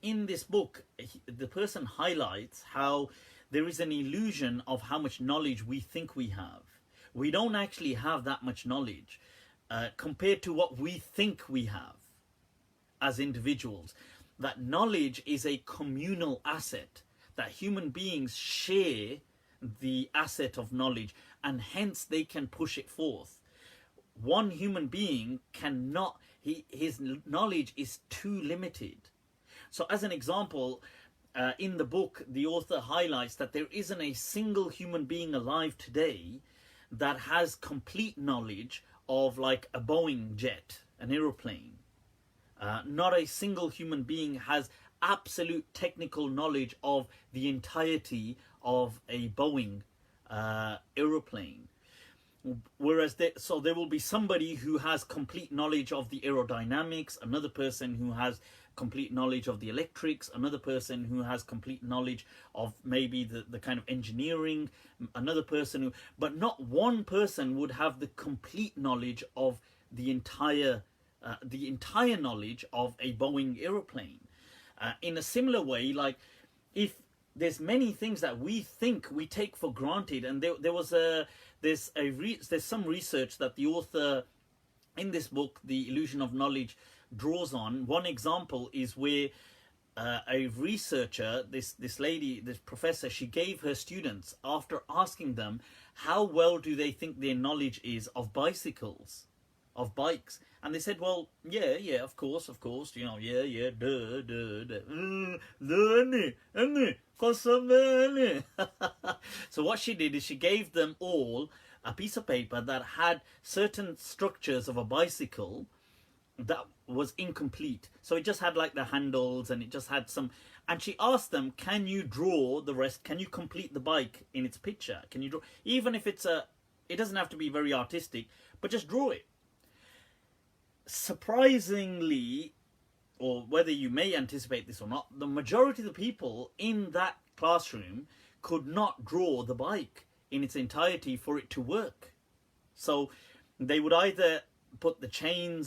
in this book, the person highlights how there is an illusion of how much knowledge we think we have. We don't actually have that much knowledge compared to what we think we have as individuals. That knowledge is a communal asset, that human beings share the asset of knowledge, and hence they can push it forth. One human being cannot, his knowledge is too limited. So as an example, in the book, the author highlights that there isn't a single human being alive today that has complete knowledge of like a Boeing jet, an aeroplane. Not a single human being has absolute technical knowledge of the entirety of a Boeing aeroplane. Whereas there will be somebody who has complete knowledge of the aerodynamics, another person who has complete knowledge of the electrics, another person who has complete knowledge of maybe the kind of engineering, another person but not one person would have the complete knowledge of the entire knowledge of a Boeing aeroplane. In a similar way, like if there's many things that we think we take for granted. And there's some research that the author in this book, The Illusion of Knowledge, draws on. One example is where a researcher, this lady, this professor, she gave her students, after asking them how well do they think their knowledge is of bicycles, of bikes, and they said, well, yeah, of course, yeah, So what she did is she gave them all a piece of paper that had certain structures of a bicycle that was incomplete. So it just had like the handles, and it just had some, and she asked them, can you draw the rest? Can you complete the bike in its picture? Can you draw, even if it doesn't have to be very artistic, but just draw it. Surprisingly, or whether you may anticipate this or not, the majority of the people in that classroom could not draw the bike in its entirety for it to work. So they would either put the chain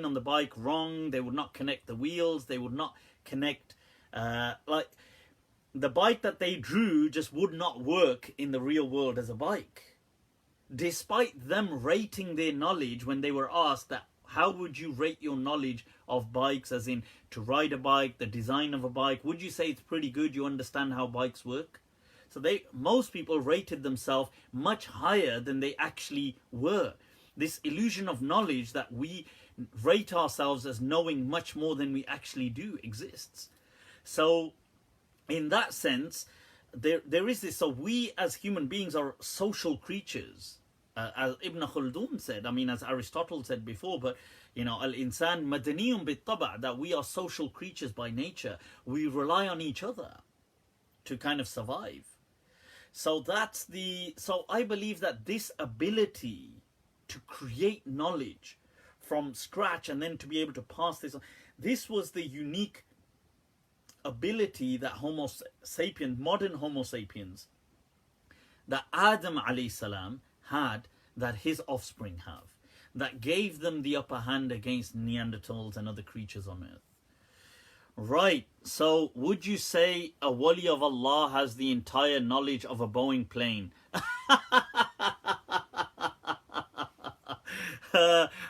on the bike wrong, they would not connect the wheels, they would not connect, like the bike that they drew just would not work in the real world as a bike. Despite them rating their knowledge when they were asked that, how would you rate your knowledge of bikes, as in to ride a bike, the design of a bike, would you say it's pretty good, you understand how bikes work? So most people rated themselves much higher than they actually were. This illusion of knowledge that we rate ourselves as knowing much more than we actually do exists. So in that sense, there is this, so we as human beings are social creatures. As Ibn Khaldun said, I mean, as Aristotle said before, but al-insan madaniyun bit-taba', that we are social creatures by nature. We rely on each other to kind of survive. So I believe that this ability to create knowledge from scratch and then to be able to pass this on, this was the unique ability that Homo sapiens, modern Homo sapiens, that Adam alayhi salam had, that his offspring have, that gave them the upper hand against Neanderthals and other creatures on earth. Right, so would you say a Wali of Allah has the entire knowledge of a Boeing plane?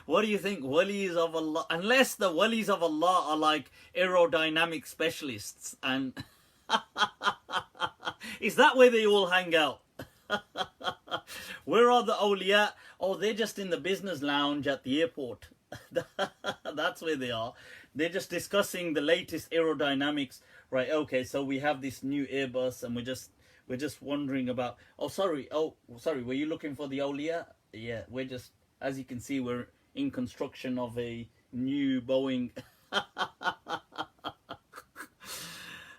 What do you think, Walis of Allah? Unless the Walis of Allah are like aerodynamic specialists, and is that where they all hang out? Where are the awliya? Oh, they're just in the business lounge at the airport. That's where they are. They're just discussing the latest aerodynamics. Right, okay, so we have this new Airbus, and we're just wondering about, oh sorry, were you looking for the awliya? Yeah, we're just, as you can see, we're in construction of a new Boeing.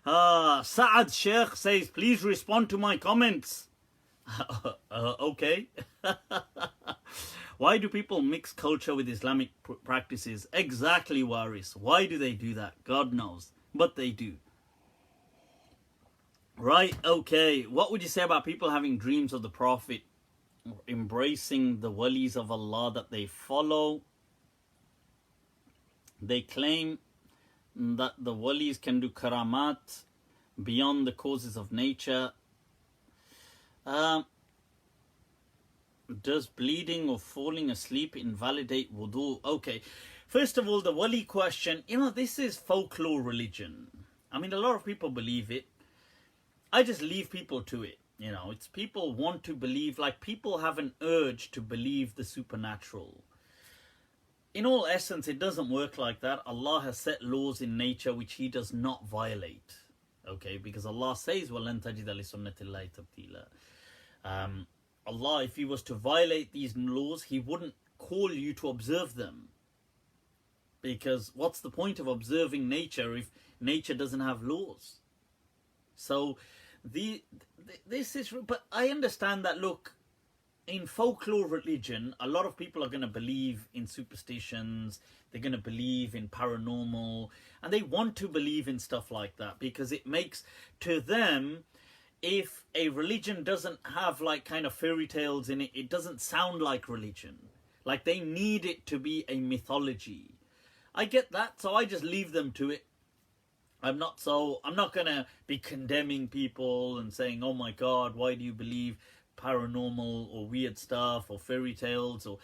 Saad Sheikh says, please respond to my comments. Okay. Why do people mix culture with Islamic practices? Exactly, Waris. Why do they do that? God knows. But they do. Right, okay. What would you say about people having dreams of the Prophet, embracing the Walis of Allah that they follow? They claim that the Walis can do karamat beyond the causes of nature. Does bleeding or falling asleep invalidate wudu? Okay, first of all, the Wali question, this is folklore religion. I mean, a lot of people believe it. I just leave people to it. It's people want to believe, like people have an urge to believe the supernatural. In all essence, it doesn't work like that. Allah has set laws in nature which He does not violate. Okay, because Allah says, وَلَن تَجِدَ لِسُنَّةِ اللَّهِ تَبْدِيلًا. Allah, if He was to violate these laws, He wouldn't call you to observe them. Because what's the point of observing nature if nature doesn't have laws? So, this is, but I understand that, look, in folklore religion, a lot of people are going to believe in superstitions, they're going to believe in paranormal, and they want to believe in stuff like that because it makes, to them, if a religion doesn't have like kind of fairy tales in it, it doesn't sound like religion. Like they need it to be a mythology. I get that, so I just leave them to it. I'm not gonna be condemning people and saying, oh my God, why do you believe paranormal or weird stuff or fairy tales? Or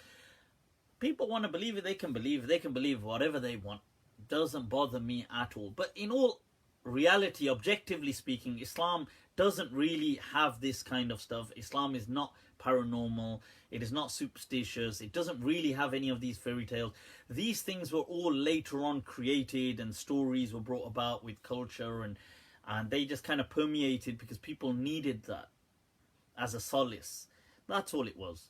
people want to believe it, they can believe it. They can believe whatever they want. Doesn't bother me at all. But in all reality, objectively speaking, Islam doesn't really have this kind of stuff. Islam is not paranormal. It is not superstitious. It doesn't really have any of these fairy tales. These things were all later on created, and stories were brought about with culture, and they just kind of permeated because people needed that as a solace. That's all it was.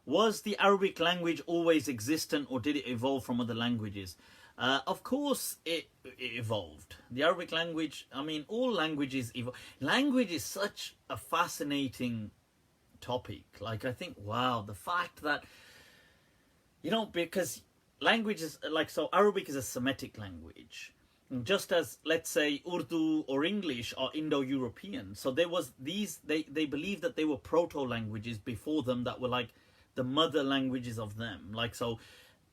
Was the Arabic language always existent, or did it evolve from other languages? Of course it evolved. The Arabic language, I mean, all languages evolve. Language is such a fascinating topic. Like, I think, wow, the fact that, because language is, so Arabic is a Semitic language. Just as, let's say, Urdu or English are Indo-European. So there was they believed that they were proto-languages before them that were like the mother languages of them. Like, so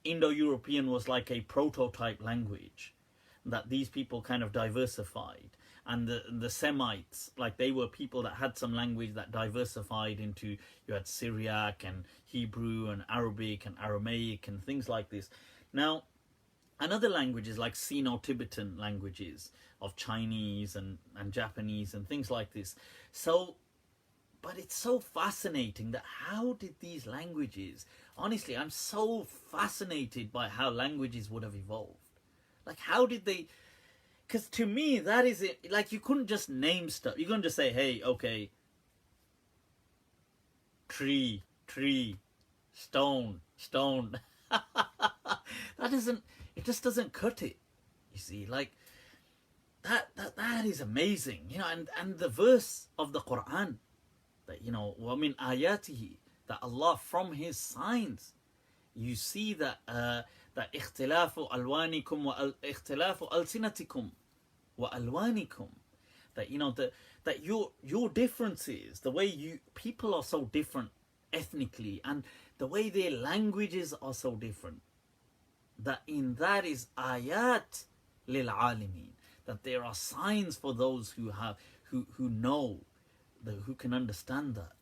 Indo-European was like a prototype language that these people kind of diversified. And the Semites, like, they were people that had some language that diversified into, you had Syriac and Hebrew and Arabic and Aramaic and things like this. Now, and other languages like Sino-Tibetan languages of Chinese and Japanese and things like this. So, but it's so fascinating that how did these languages, honestly, I'm so fascinated by how languages would have evolved. Like, how did they, because to me, that is it. Like, you couldn't just name stuff. You couldn't just say, hey, okay, tree, stone. It just doesn't cut it. You see, like, that is amazing. And the verse of the Quran, that, وَمِنْ آيَاتِهِ, that Allah, from His signs, you see that that اختلاف ألوانكم واختلاف ألسنتكم وألوانكم, that that your differences, the way people are so different ethnically, and the way their languages are so different, that is ayat lil alimin, that there are signs for those who know, who can understand that.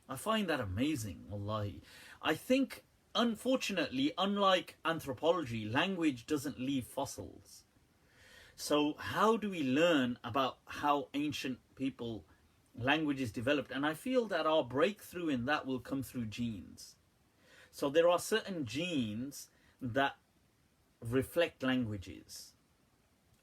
I find that amazing, wallahi. I think, unfortunately, unlike anthropology, language doesn't leave fossils. So how do we learn about how ancient people languages developed? And I feel that our breakthrough in that will come through genes. So there are certain genes that reflect languages.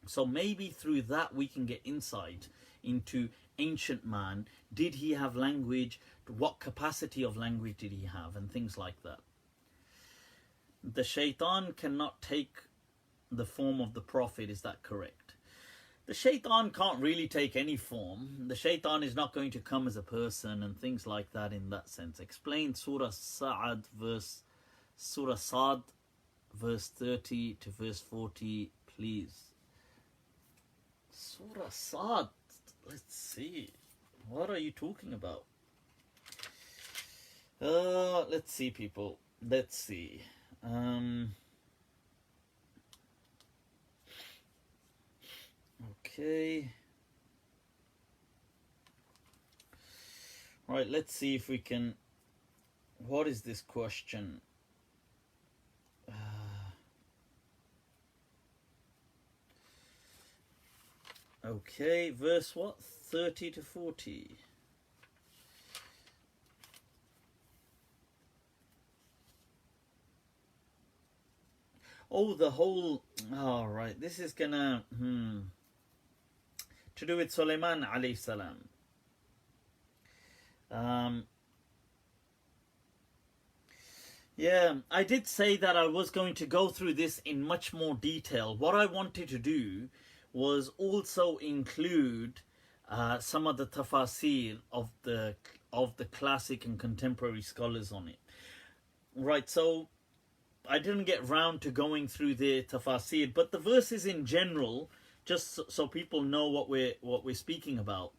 So maybe through that we can get insight into ancient man. Did he have language? What capacity of language did he have? And things like that. The shaitan cannot take the form of the prophet, is that correct? The shaitan can't really take any form. The shaitan is not going to come as a person and things like that in that sense. Explain Surah Sad verse 30 to verse 40, please. Surah Sad, let's see. What are you talking about? Let's see, people. Let's see. Okay. Right, let's see if we can. What is this question? Okay, verse what? 30 to 40. Oh, the whole. All right, this is gonna to do with Sulaiman alayhi salam. Yeah, I did say that I was going to go through this in much more detail. What I wanted to do was also include some of the tafasir of the classic and contemporary scholars on it. Right, so I didn't get round to going through the tafasir, but the verses in general, just so people know what we're speaking about.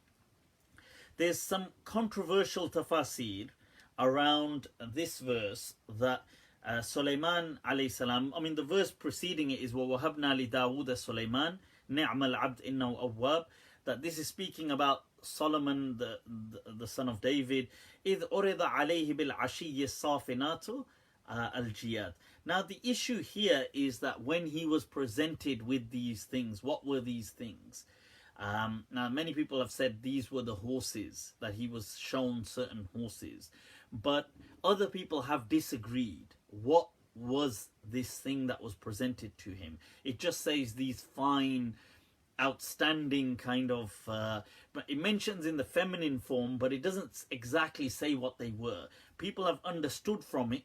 There's some controversial tafasir around this verse that Sulaiman alayhi salam. I mean, the verse preceding it is وَوَهَبْنَا لِدَاوُودَ سُلَيْمَانَ ni'mal abd innahu awwab, that this is speaking about Solomon, the son of David. إِذْ أُرِضَ عَلَيْهِ بِالْعَشِيِّ الصَّافِنَاتُ الْجِيَادُ. Now the issue here is that when he was presented with these things, what were these things? Now many people have said these were the horses, that he was shown certain horses, but other people have disagreed. What was this thing that was presented to him? It just says these fine, outstanding kind of, but it mentions in the feminine form, but it doesn't exactly say what they were. People have understood from it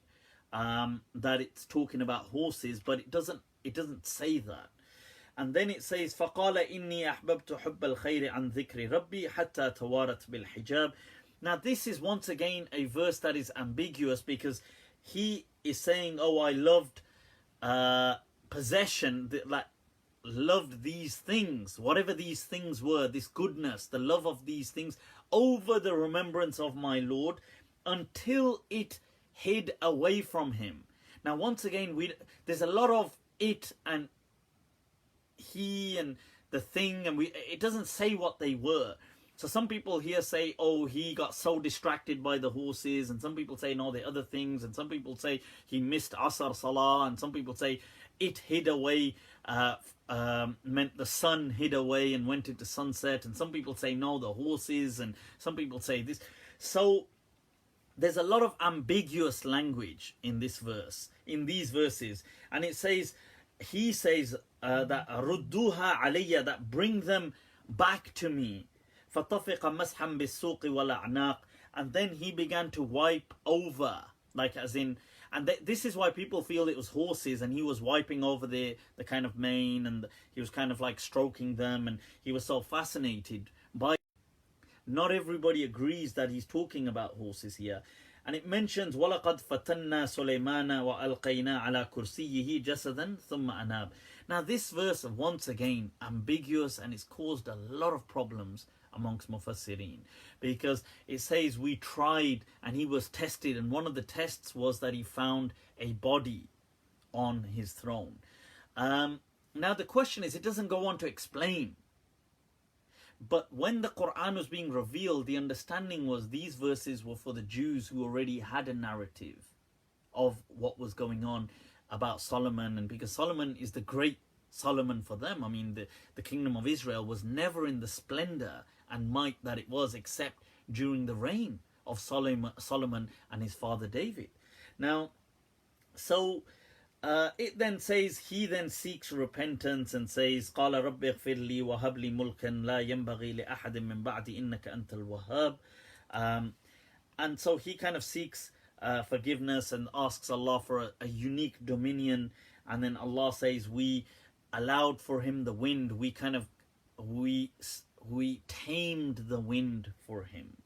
that it's talking about horses, but it doesn't say that. And then it says فَقَالَ إِنِّي أَحْبَبْتُ حُبَّ الْخَيْرِ عَنْ ذِكْرِ رَبِّي حَتَّى تَوَارَتْ بِالْحِجَابِ. Now this is once again a verse that is ambiguous, because he is saying, oh, I loved possession, like loved these things, whatever these things were, this goodness, the love of these things, over the remembrance of my Lord, until it hid away from him. Now once again, there's a lot of it and he and the thing, and it doesn't say what they were. So some people here say, oh, he got so distracted by the horses, and some people say no, the other things, and some people say he missed Asr Salah, and some people say it hid away, meant the sun hid away and went into sunset, and some people say no, the horses, and some people say this. So there's a lot of ambiguous language in this verse, in these verses, and it says, he says that rudduha alayya, that bring them back to me. فَطَفِقَ مَسْحًا بِالسُّوقِ وَالْأَعْنَاقِ, and then he began to wipe over, like as in, and this is why people feel it was horses, and he was wiping over the kind of mane, and he was kind of like stroking them, and he was so fascinated by. Not everybody agrees that he's talking about horses here. And it mentions وَلَقَدْ فَتَنَّا سُلَيْمَانَ وَأَلْقَيْنَا عَلَى كُرْسِيِّهِ جَسَدًا ثُمَّ أَنَابَ. Now this verse, once again, ambiguous, and it's caused a lot of problems amongst Mufassirin, because it says we tried and he was tested, and one of the tests was that he found a body on his throne. Now the question is, it doesn't go on to explain. But when the Quran was being revealed, the understanding was these verses were for the Jews who already had a narrative of what was going on about Solomon, and because Solomon is the great Solomon for them. I mean, the kingdom of Israel was never in the splendor and might that it was except during the reign of Solomon and his father David. Now, so it then says, he then seeks repentance and says, قَالَ رَبِّ اغْفِرْ لِي وَهَبْ لِي مُلْكًا لَا يَنْبَغِي لِأَحَدٍ مِّن بَعْدِي إِنَّكَ أَنْتَ الْوَهَّابِ. And so he kind of seeks forgiveness and asks Allah for a unique dominion. And then Allah says, we allowed for him the wind. We tamed the wind for him.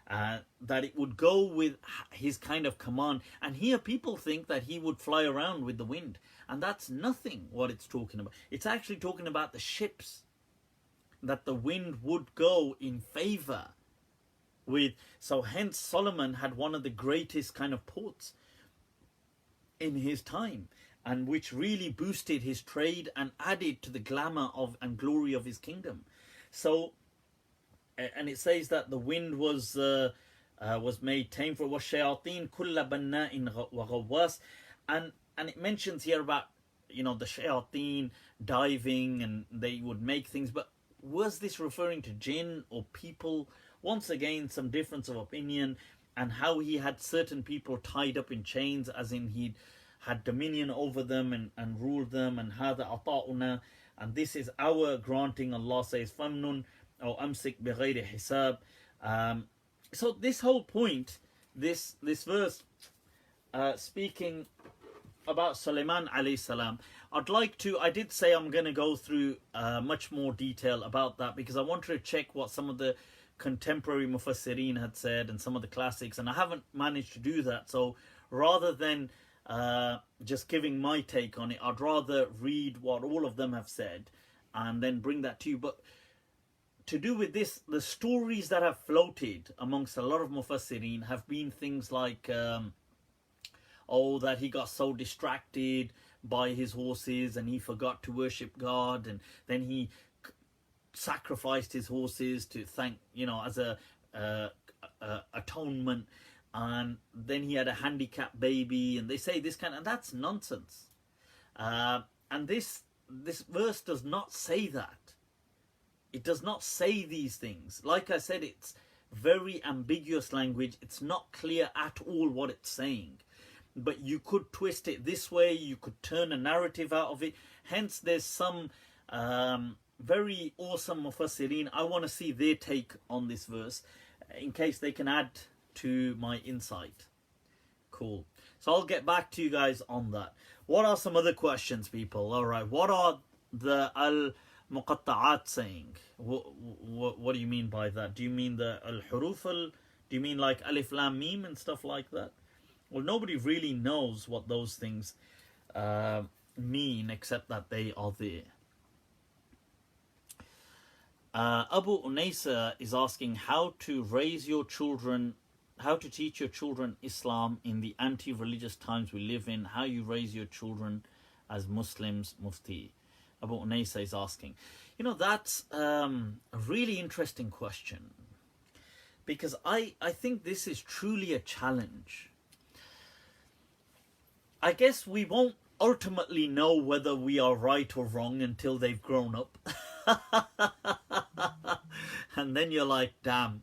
That it would go with his kind of command. And here people think that he would fly around with the wind. And that's nothing what it's talking about. It's actually talking about the ships. That the wind would go in favor with. So hence Solomon had one of the greatest kind of ports in his time, and which really boosted his trade and added to the glamour of and glory of his kingdom. So, and it says that the wind was made tame for وَالشَّيَاطِينَ كُلَّ بَنَّاءٍ وَغَوَّاسٍ, and it mentions here about, you know, the shayateen diving, and they would make things, but was this referring to jinn or people? Once again, some difference of opinion, and how he had certain people tied up in chains, as in he had dominion over them and ruled them, and هَذَا أَطَاؤُنَا, and this is our granting. Allah says فَمْنُنْ أَوْ أَمْسِكْ بِغَيْرِ حِسَابٍ. So this whole point, this verse speaking about Sulaiman alayhi salam, I did say I'm going to go through much more detail about that, because I wanted to check what some of the contemporary Mufassirin had said and some of the classics, and I haven't managed to do that. So rather than just giving my take on it, I'd rather read what all of them have said and then bring that to you. But to do with this, the stories that have floated amongst a lot of Mufassirin have been things like that he got so distracted by his horses and he forgot to worship God, and then he sacrificed his horses to thank, as a atonement, and then he had a handicapped baby, and they say this and that's nonsense. And this verse does not say that. It does not say these things. Like I said, it's very ambiguous language. It's not clear at all what it's saying. But you could twist it this way. You could turn a narrative out of it. Hence, there's some very awesome mufassirin. I want to see their take on this verse in case they can add to my insight. Cool. So I'll get back to you guys on that. What are some other questions, people? All right. What are the al-muqatta'at saying? What do you mean by that? Do you mean the al-huruf? Do you mean like alif lam mim and stuff like that? Well, nobody really knows what those things mean except that they are there. Abu Unaysa is asking how to teach your children Islam in the anti-religious times we live in, how you raise your children as Muslims, Mufti. Abu Unaysa is asking. That's a really interesting question, because I think this is truly a challenge. I guess we won't ultimately know whether we are right or wrong until they've grown up. And then you're like, damn.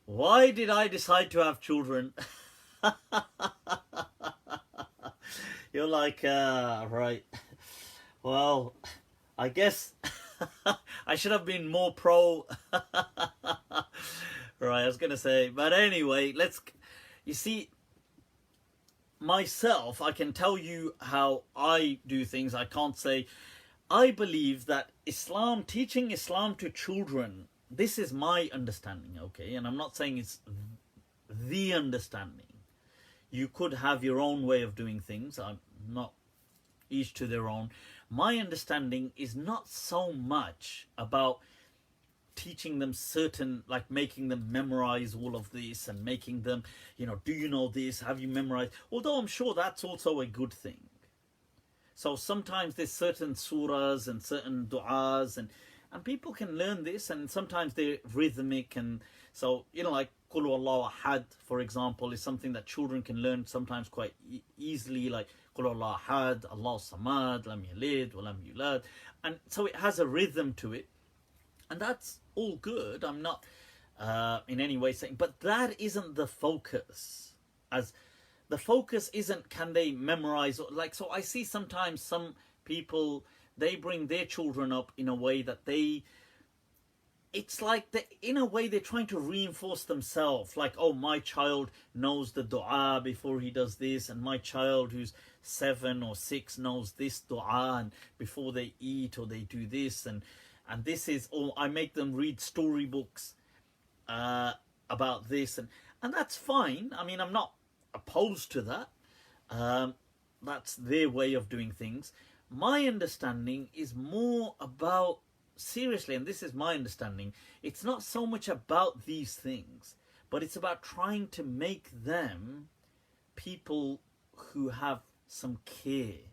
Why did I decide to have children? You're like, right. Well, I guess I should have been more pro. Right, I was going to say. But anyway, you see, myself, I can tell you how I do things. I can't say. I believe that Islam, teaching Islam to children, this is my understanding, okay? And I'm not saying it's the understanding. You could have your own way of doing things. I'm not, each to their own. My understanding is not so much about teaching them certain, like making them memorize all of this and making them, do you know this? Have you memorized? Although I'm sure that's also a good thing. So sometimes there's certain surahs and certain du'as and people can learn this, and sometimes they're rhythmic, and so, like Qul Huwallahu Ahad, for example, is something that children can learn sometimes quite easily, like Qul Huwallahu Ahad, Allahu Samad, Lam Yalid, Wa Lam Yulad, and so it has a rhythm to it, and that's all good. I'm not in any way saying, but that isn't the focus. As the focus isn't can they memorize, so I see sometimes some people, they bring their children up in a way that it's like in a way they're trying to reinforce themselves, like, oh, my child knows the dua before he does this, and my child who's 7 or 6 knows this dua, and before they eat or they do this, and this is, or I make them read storybooks about this, and that's fine. I mean, I'm not opposed to that. That's their way of doing things. My understanding is more about, seriously, and this is my understanding, it's not so much about these things, but it's about trying to make them people who have some care,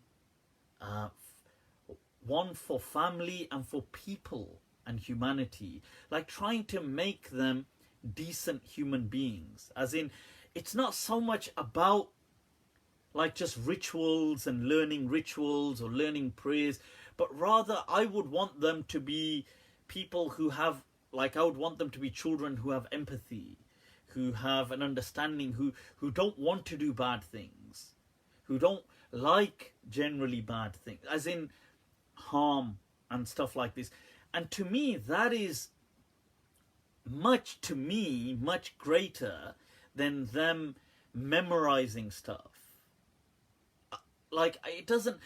one for family and for people and humanity, like trying to make them decent human beings. As in, it's not so much about like just rituals and learning rituals or learning prayers, but rather I would want them to be people who have, like, I would want them to be children who have empathy, who have an understanding, who don't want to do bad things, who don't like generally bad things, as in harm and stuff like this. And to me, that is much greater than them memorizing stuff. Like, it doesn't,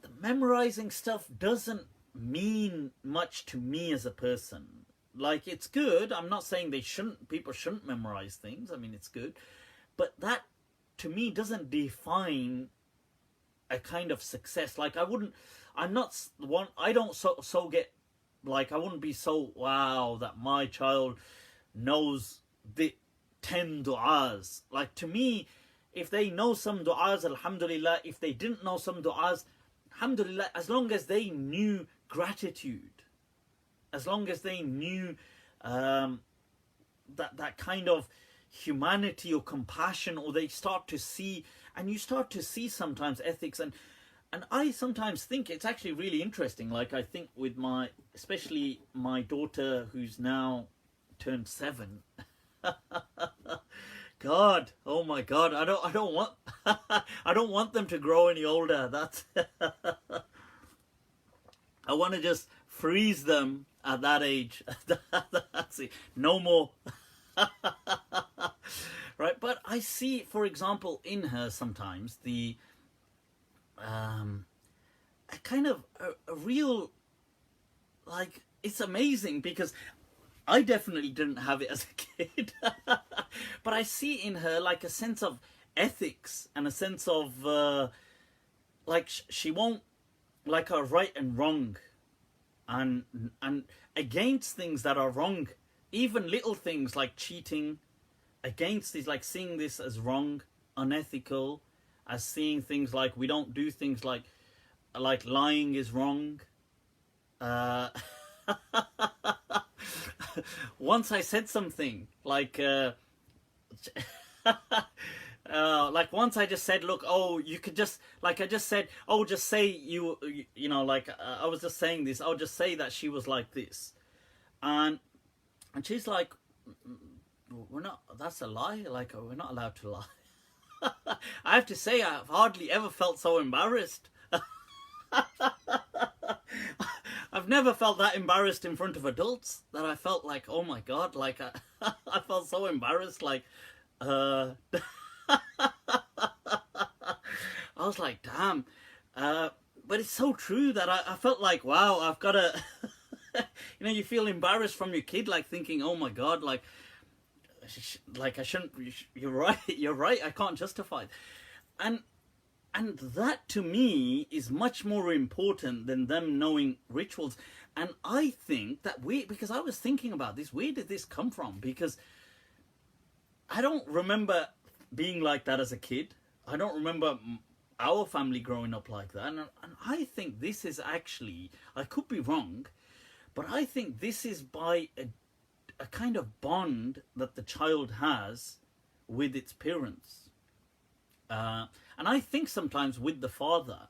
the memorizing stuff doesn't mean much to me as a person. Like, it's good. I'm not saying people shouldn't memorize things. I mean, it's good. But that, to me, doesn't define a kind of success. Like, I wouldn't get, like, I wouldn't be so, wow, that my child knows the 10 du'as. Like, to me, If they know some du'as, alhamdulillah. If they didn't know some du'as, alhamdulillah. As long as they knew gratitude, as long as they knew that kind of humanity or compassion, or they start to see, and you start to see sometimes ethics, and I sometimes think it's actually really interesting. Like, I think with especially my daughter, who's now turned 7. God, oh my God, I don't want I don't want them to grow any older. That's I want to just freeze them at that age. That's it. No more. Right, but I see, for example, in her sometimes the a kind of a real, like, it's amazing because I definitely didn't have it as a kid. But I see in her like a sense of ethics and a sense of like she won't, like, a right and wrong, and against things that are wrong, even little things like cheating, against these, like seeing this as wrong, unethical, as seeing things like we don't do things like lying is wrong. Once I said something like like once I just said, look, oh, you could just, like, I just said, oh, just say you know, like, I was just saying this, I'll just say that she was like this, and she's like, we're not, that's a lie, like, we're not allowed to lie. I have to say, I've hardly ever felt so embarrassed. I've never felt that embarrassed in front of adults, that I felt like, oh my God, like, I felt so embarrassed, like, I was like, damn. But it's so true that I felt like, wow, I've got to, you know, you feel embarrassed from your kid, like thinking, oh my God, like I shouldn't, you're right, I can't justify it. And that to me is much more important than them knowing rituals. And I think that because I was thinking about this, where did this come from? Because I don't remember being like that as a kid. I don't remember our family growing up like that. And I think this is actually, I could be wrong, but I think this is by a kind of bond that the child has with its parents. And I think sometimes with the father.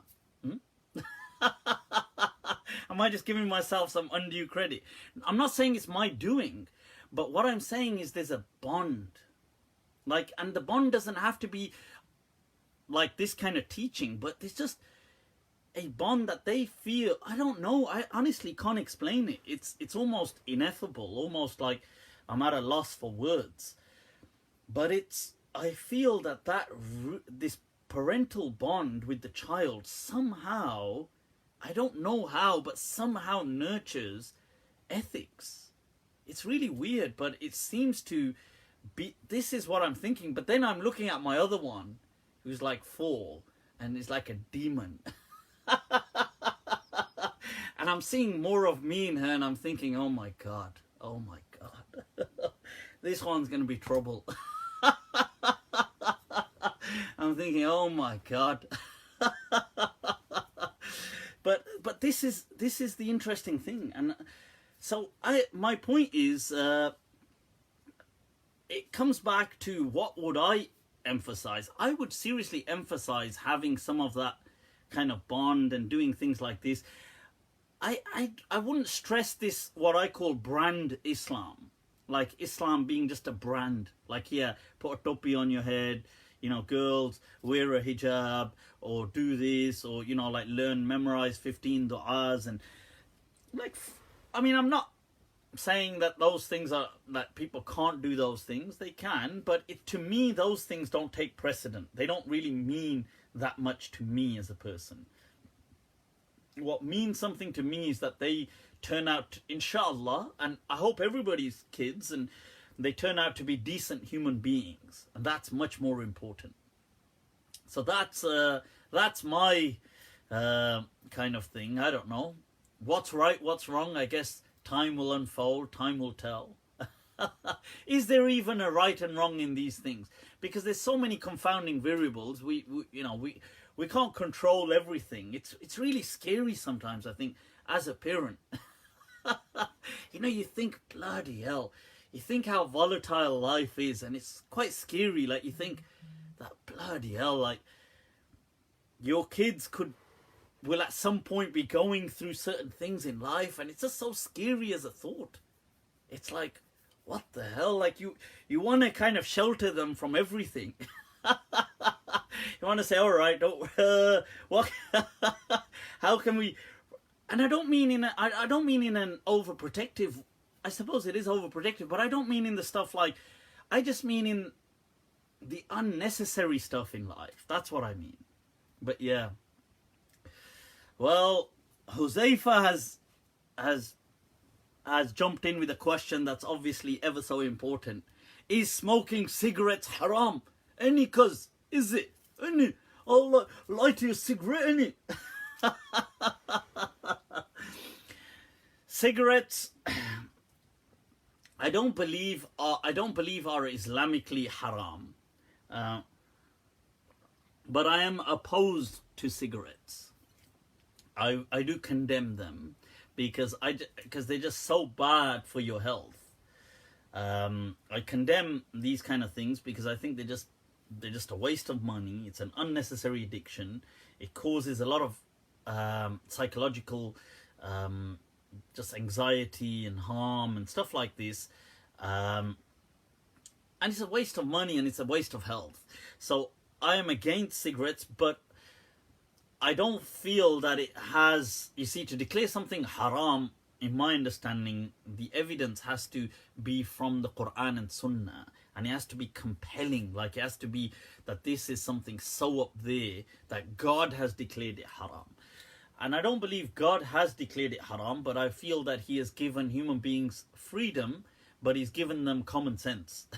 Am I just giving myself some undue credit? I'm not saying it's my doing, but what I'm saying is there's a bond. Like, and the bond doesn't have to be like this kind of teaching, but there's just a bond that they feel. I don't know. I honestly can't explain it. It's almost ineffable, almost like I'm at a loss for words. But I feel that this parental bond with the child somehow, I don't know how, but somehow nurtures ethics. It's really weird, but it seems to be, this is what I'm thinking. But then I'm looking at my other one, who's like 4, and is like a demon. And I'm seeing more of me in her, and I'm thinking, oh my God, this one's going to be trouble. I'm thinking, oh my God. But this is the interesting thing. And so my point is, it comes back to what would I emphasize? I would seriously emphasize having some of that kind of bond and doing things like this. I wouldn't stress this, what I call brand Islam. Like Islam being just a brand. Like, yeah, put a topi on your head, you know, girls wear a hijab, or do this, or, you know, like memorize 15 du'as, and like, I mean, I'm not saying that those things are, that people can't do those things. They can, but to me, those things don't take precedent. They don't really mean that much to me as a person. What means something to me is that they turn out, inshallah, and I hope everybody's kids, and they turn out to be decent human beings, and that's much more important. So that's my kind of thing. I don't know what's right, what's wrong. I guess time will unfold, time will tell. Is there even a right and wrong in these things? Because there's so many confounding variables. We can't control everything. It's really scary sometimes, I think, as a parent. You think, bloody hell. You think how volatile life is, and it's quite scary. Like, you think that, bloody hell, like, your kids will at some point be going through certain things in life, and it's just so scary as a thought. It's like, what the hell? Like, you want to kind of shelter them from everything. You want to say, all right, what? How can we? And I don't mean in an overprotective. I suppose it is overprotective, but I don't mean in the stuff like. I just mean in the unnecessary stuff in life. That's what I mean. But yeah. Well, Huzaifa has jumped in with a question that's obviously ever so important. Is smoking cigarettes haram? Any cuz, is it? Any? I'll light you a cigarette, any? Cigarettes, I don't believe are Islamically haram. But I am opposed to cigarettes. I do condemn them because they're just so bad for your health. I condemn these kind of things because I think they're just a waste of money. It's an unnecessary addiction. It causes a lot of psychological just anxiety and harm and stuff like this. And it's a waste of money and it's a waste of health. So I am against cigarettes, but I don't feel that it has, you see, to declare something haram, in my understanding, the evidence has to be from the Quran and Sunnah, and it has to be compelling. Like, it has to be that this is something so up there that God has declared it haram. And I don't believe God has declared it haram, but I feel that he has given human beings freedom, but he's given them common sense.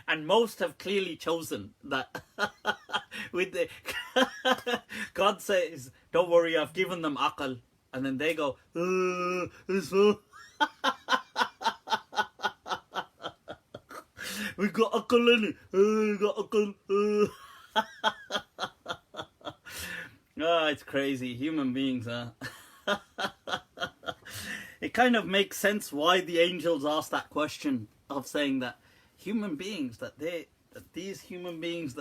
And most have clearly chosen that. With the God says, don't worry, I've given them aql, and then they go, it's so we got aql in it, we got aql. Oh, it's crazy, human beings, huh? It kind of makes sense why the angels asked that question of saying that human beings, these human beings,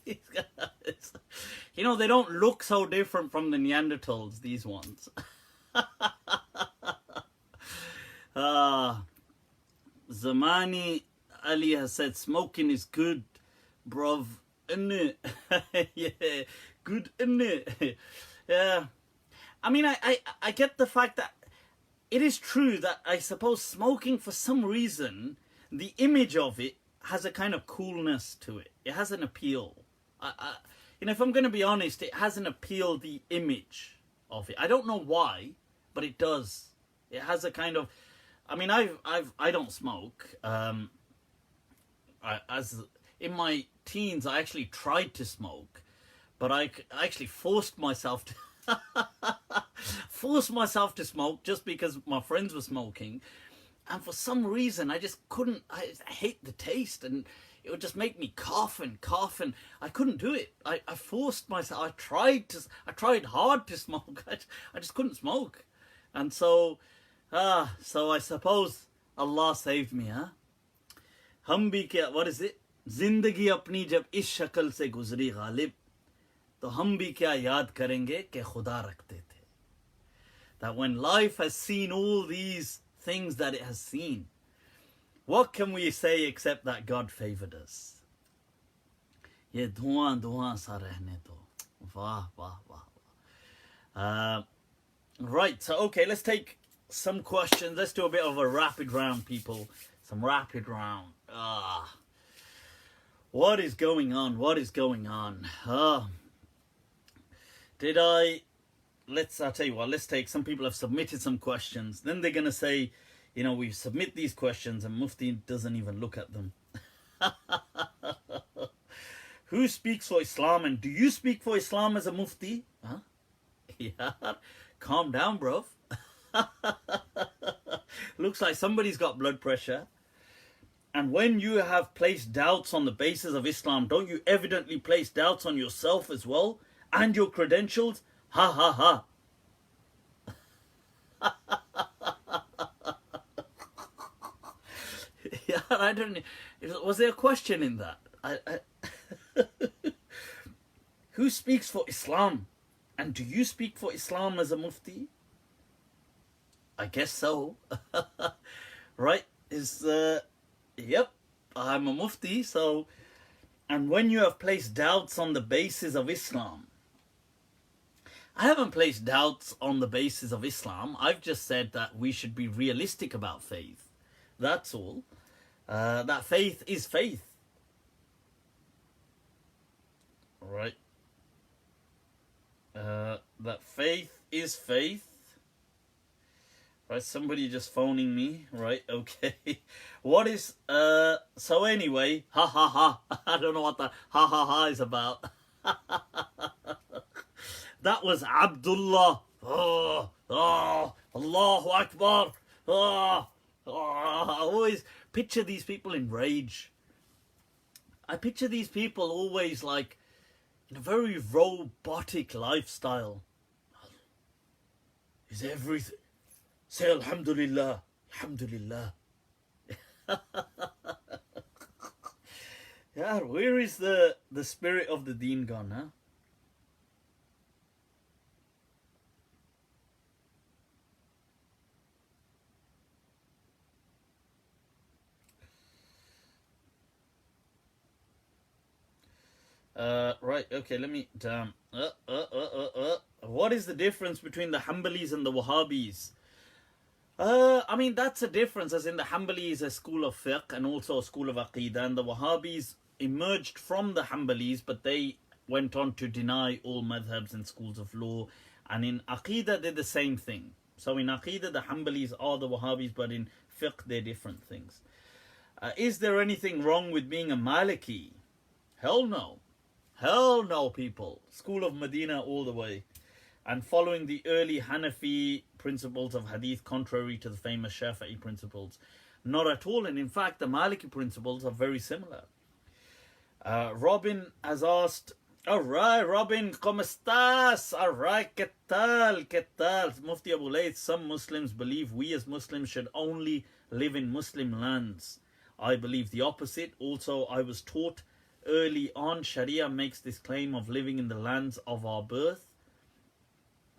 these guys, they don't look so different from the Neanderthals, these ones. Zamani Ali has said, smoking is good, bruv, innit? Yeah, good, innit? Yeah. I mean, I get the fact that it is true that I suppose smoking, for some reason, the image of it has a kind of coolness to it. It has an appeal. If I'm going to be honest, it has an appeal, the image of it. I don't know why, but it does. It has a kind of, I mean, I don't smoke. As in my teens, I actually tried to smoke, but I actually forced myself to smoke just because my friends were smoking. And for some reason, I just couldn't. I hate the taste, and it would just make me cough and cough, and I couldn't do it. I forced myself. I tried hard to smoke. I just couldn't smoke, and so I suppose Allah saved me, huh? हम भी क्या, what is it? जिंदगी अपनी जब इस शक्ल से गुजरी गालिब, तो हम भी क्या याद करेंगे कि खुदा रखते थे. That when life has seen all these things that it has seen, what can we say except that God favored us? Ye धुआं धुआं सा रहने दो. Wah, wah, wah. Right, so okay, let's take some questions. Let's do a bit of a rapid round, people. Some rapid round. What is going on? What is going on? I'll tell you what, let's take, some people have submitted some questions. Then they're going to say, we submit these questions and Mufti doesn't even look at them. Who speaks for Islam, and do you speak for Islam as a Mufti? Huh? Yeah, calm down, bro. Looks like somebody's got blood pressure. And when you have placed doubts on the basis of Islam, don't you evidently place doubts on yourself as well? And your credentials? Ha ha ha. Yeah, I don't. Was there a question in that? Who speaks for Islam? And do you speak for Islam as a Mufti? I guess so. Right? Yep, I'm a Mufti, so... And when you have placed doubts on the basis of Islam... I haven't placed doubts on the basis of Islam. I've just said that we should be realistic about faith. That's all. That faith is faith. Right? That faith is faith. Right, somebody just phoning me. Right, okay. What is, so anyway, ha ha ha. I don't know what the ha ha ha is about. That was Abdullah. Oh, Allahu Akbar. I always picture these people in rage. I picture these people always like in a very robotic lifestyle. Is everything... Say Alhamdulillah, Alhamdulillah. Yeah, where is the spirit of the deen gone, huh? Right, okay, let me... What is the difference between the Hanbalis and the Wahhabis? I mean, that's a difference, as in the Hanbali is a school of fiqh and also a school of aqidah, and the Wahhabis emerged from the Hanbalis, but they went on to deny all madhabs and schools of law, and in aqidah they're the same thing. So in aqidah the Hanbalis are the Wahhabis, but in fiqh they're different things. Is there anything wrong with being a Maliki? Hell no. Hell no, people. School of Medina all the way. And following the early Hanafi principles of Hadith, contrary to the famous Shafi'i principles. Not at all, and in fact the Maliki principles are very similar. Robin has asked, alright Robin, ¿cómo estás? Alright, ¿qué tal? ¿Qué tal? Mufti Abu Layth, some Muslims believe we as Muslims should only live in Muslim lands. I believe the opposite. Also, I was taught early on Sharia makes this claim of living in the lands of our birth,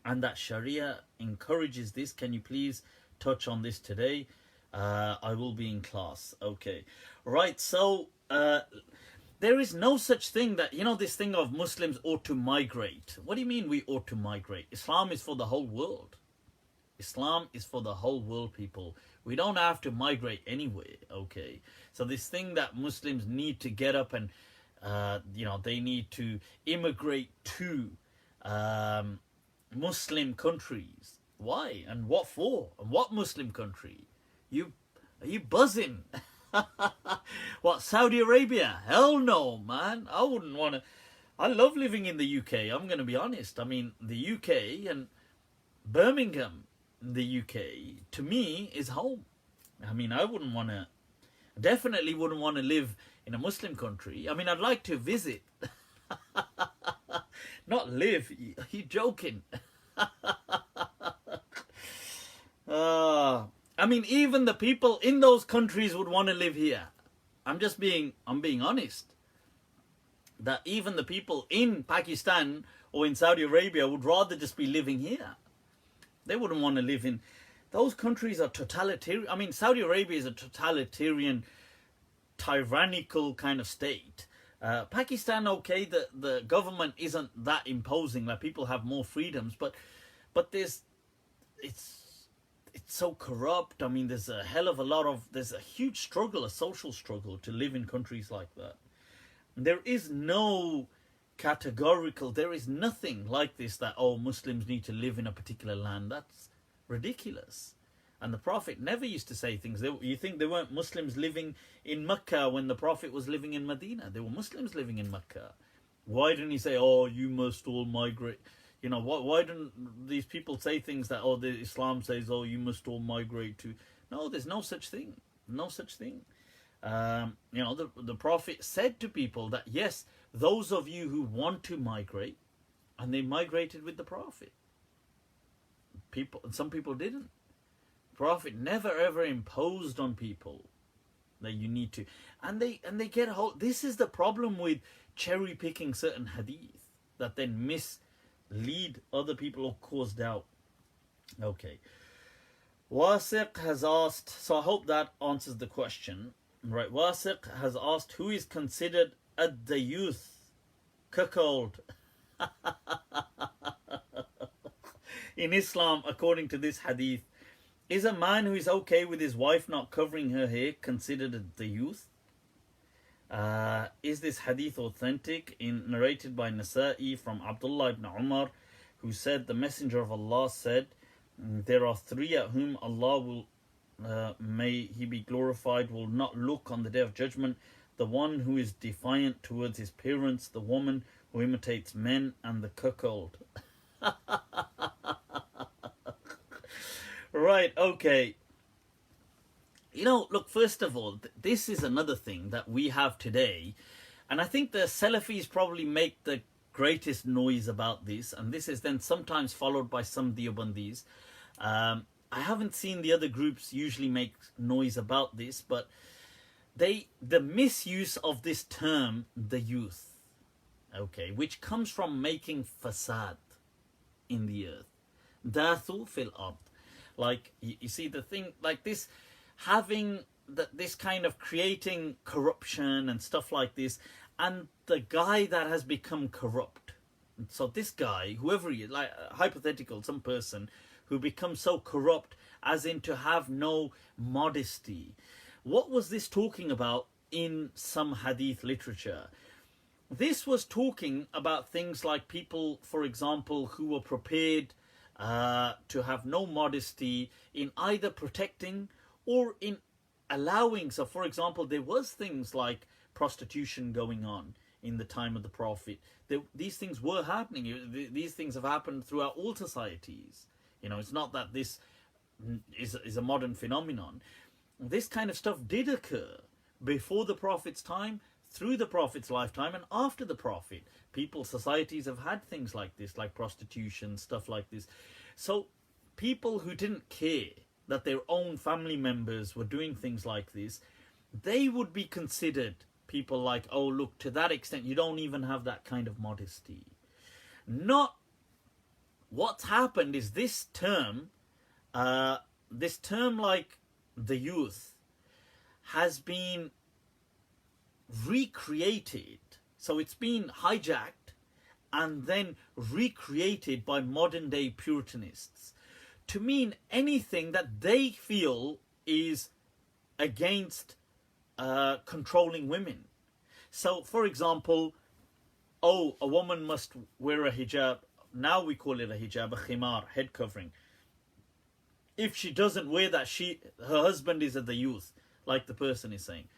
and that Sharia encourages this. Can you please touch on this today? I will be in class. Okay. Right, so there is no such thing that, you know, this thing of Muslims ought to migrate. What do you mean we ought to migrate? Islam is for the whole world. Islam is for the whole world, people. We don't have to migrate anywhere, okay? So this thing that Muslims need to get up and, you know, they need to immigrate to Muslim countries. Why? And what for? And what Muslim country? Are you buzzing? What, Saudi Arabia? Hell no, man. I wouldn't want to. I love living in the UK. I'm going to be honest. I mean, the UK and Birmingham, the UK, to me, is home. I mean, I wouldn't want to. Definitely wouldn't want to live in a Muslim country. I mean, I'd like to visit. Not live. You're joking. I mean, even the people in those countries would want to live here. I'm being honest. That even the people in Pakistan or in Saudi Arabia would rather just be living here. They wouldn't want to live in... Those countries are totalitarian. I mean, Saudi Arabia is a totalitarian, tyrannical kind of state. Pakistan, okay, the government isn't that imposing. Like, people have more freedoms, but it's so corrupt. I mean, there's a huge struggle, a social struggle to live in countries like that. There is no categorical, there is nothing like this that, oh, Muslims need to live in a particular land. That's ridiculous. And the Prophet never used to say things. You think there weren't Muslims living in Mecca when the Prophet was living in Medina? There were Muslims living in Mecca. Why didn't he say, oh, you must all migrate? You know, why don't these people say things that, oh, the Islam says, oh, you must all migrate to... No, there's no such thing. No such thing. The Prophet said to people that, yes, those of you who want to migrate, and they migrated with the Prophet. Some people didn't. The Prophet never ever imposed on people that you need to. And they get a hold. This is the problem with cherry picking certain hadith that then mislead other people or cause doubt. Okay. Wasiq has asked, so I hope that answers the question. Right, Wasiq has asked, who is considered the youth cuckold in Islam according to this hadith? Is a man who is okay with his wife not covering her hair considered the youth? Is this hadith authentic? Narrated by Nasa'i from Abdullah ibn Umar, who said, the Messenger of Allah said, there are three at whom Allah will, may he be glorified, will not look on the day of judgment: the one who is defiant towards his parents, the woman who imitates men, and the cuckold. Right, okay. Look, first of all, this is another thing that we have today, and I think the Salafis probably make the greatest noise about this, and this is then sometimes followed by some Deobandis. I haven't seen the other groups usually make noise about this, but the misuse of this term, the youth, okay, which comes from making fasad in the earth. Dathu fil ard. Like, you see the thing, like this, having this kind of creating corruption and stuff like this, and the guy that has become corrupt. So this guy, whoever he is, like hypothetical, some person who becomes so corrupt as in to have no modesty. What was this talking about in some hadith literature? This was talking about things like people, for example, who were prepared to have no modesty in either protecting or in allowing. So, for example, there was things like prostitution going on in the time of the Prophet. These things were happening. These things have happened throughout all societies. It's not that this is a modern phenomenon. This kind of stuff did occur before the Prophet's time, through the Prophet's lifetime, and after the Prophet. Societies have had things like this, like prostitution, stuff like this. So people who didn't care that their own family members were doing things like this, they would be considered people like, oh, look, to that extent, you don't even have that kind of modesty. What's happened is this term like the youth, has been recreated. So it's been hijacked and then recreated by modern day Puritanists to mean anything that they feel is against controlling women. So, for example, a woman must wear a hijab. Now we call it a hijab, a khimar, head covering. If she doesn't wear that, her husband is the youth, like the person is saying.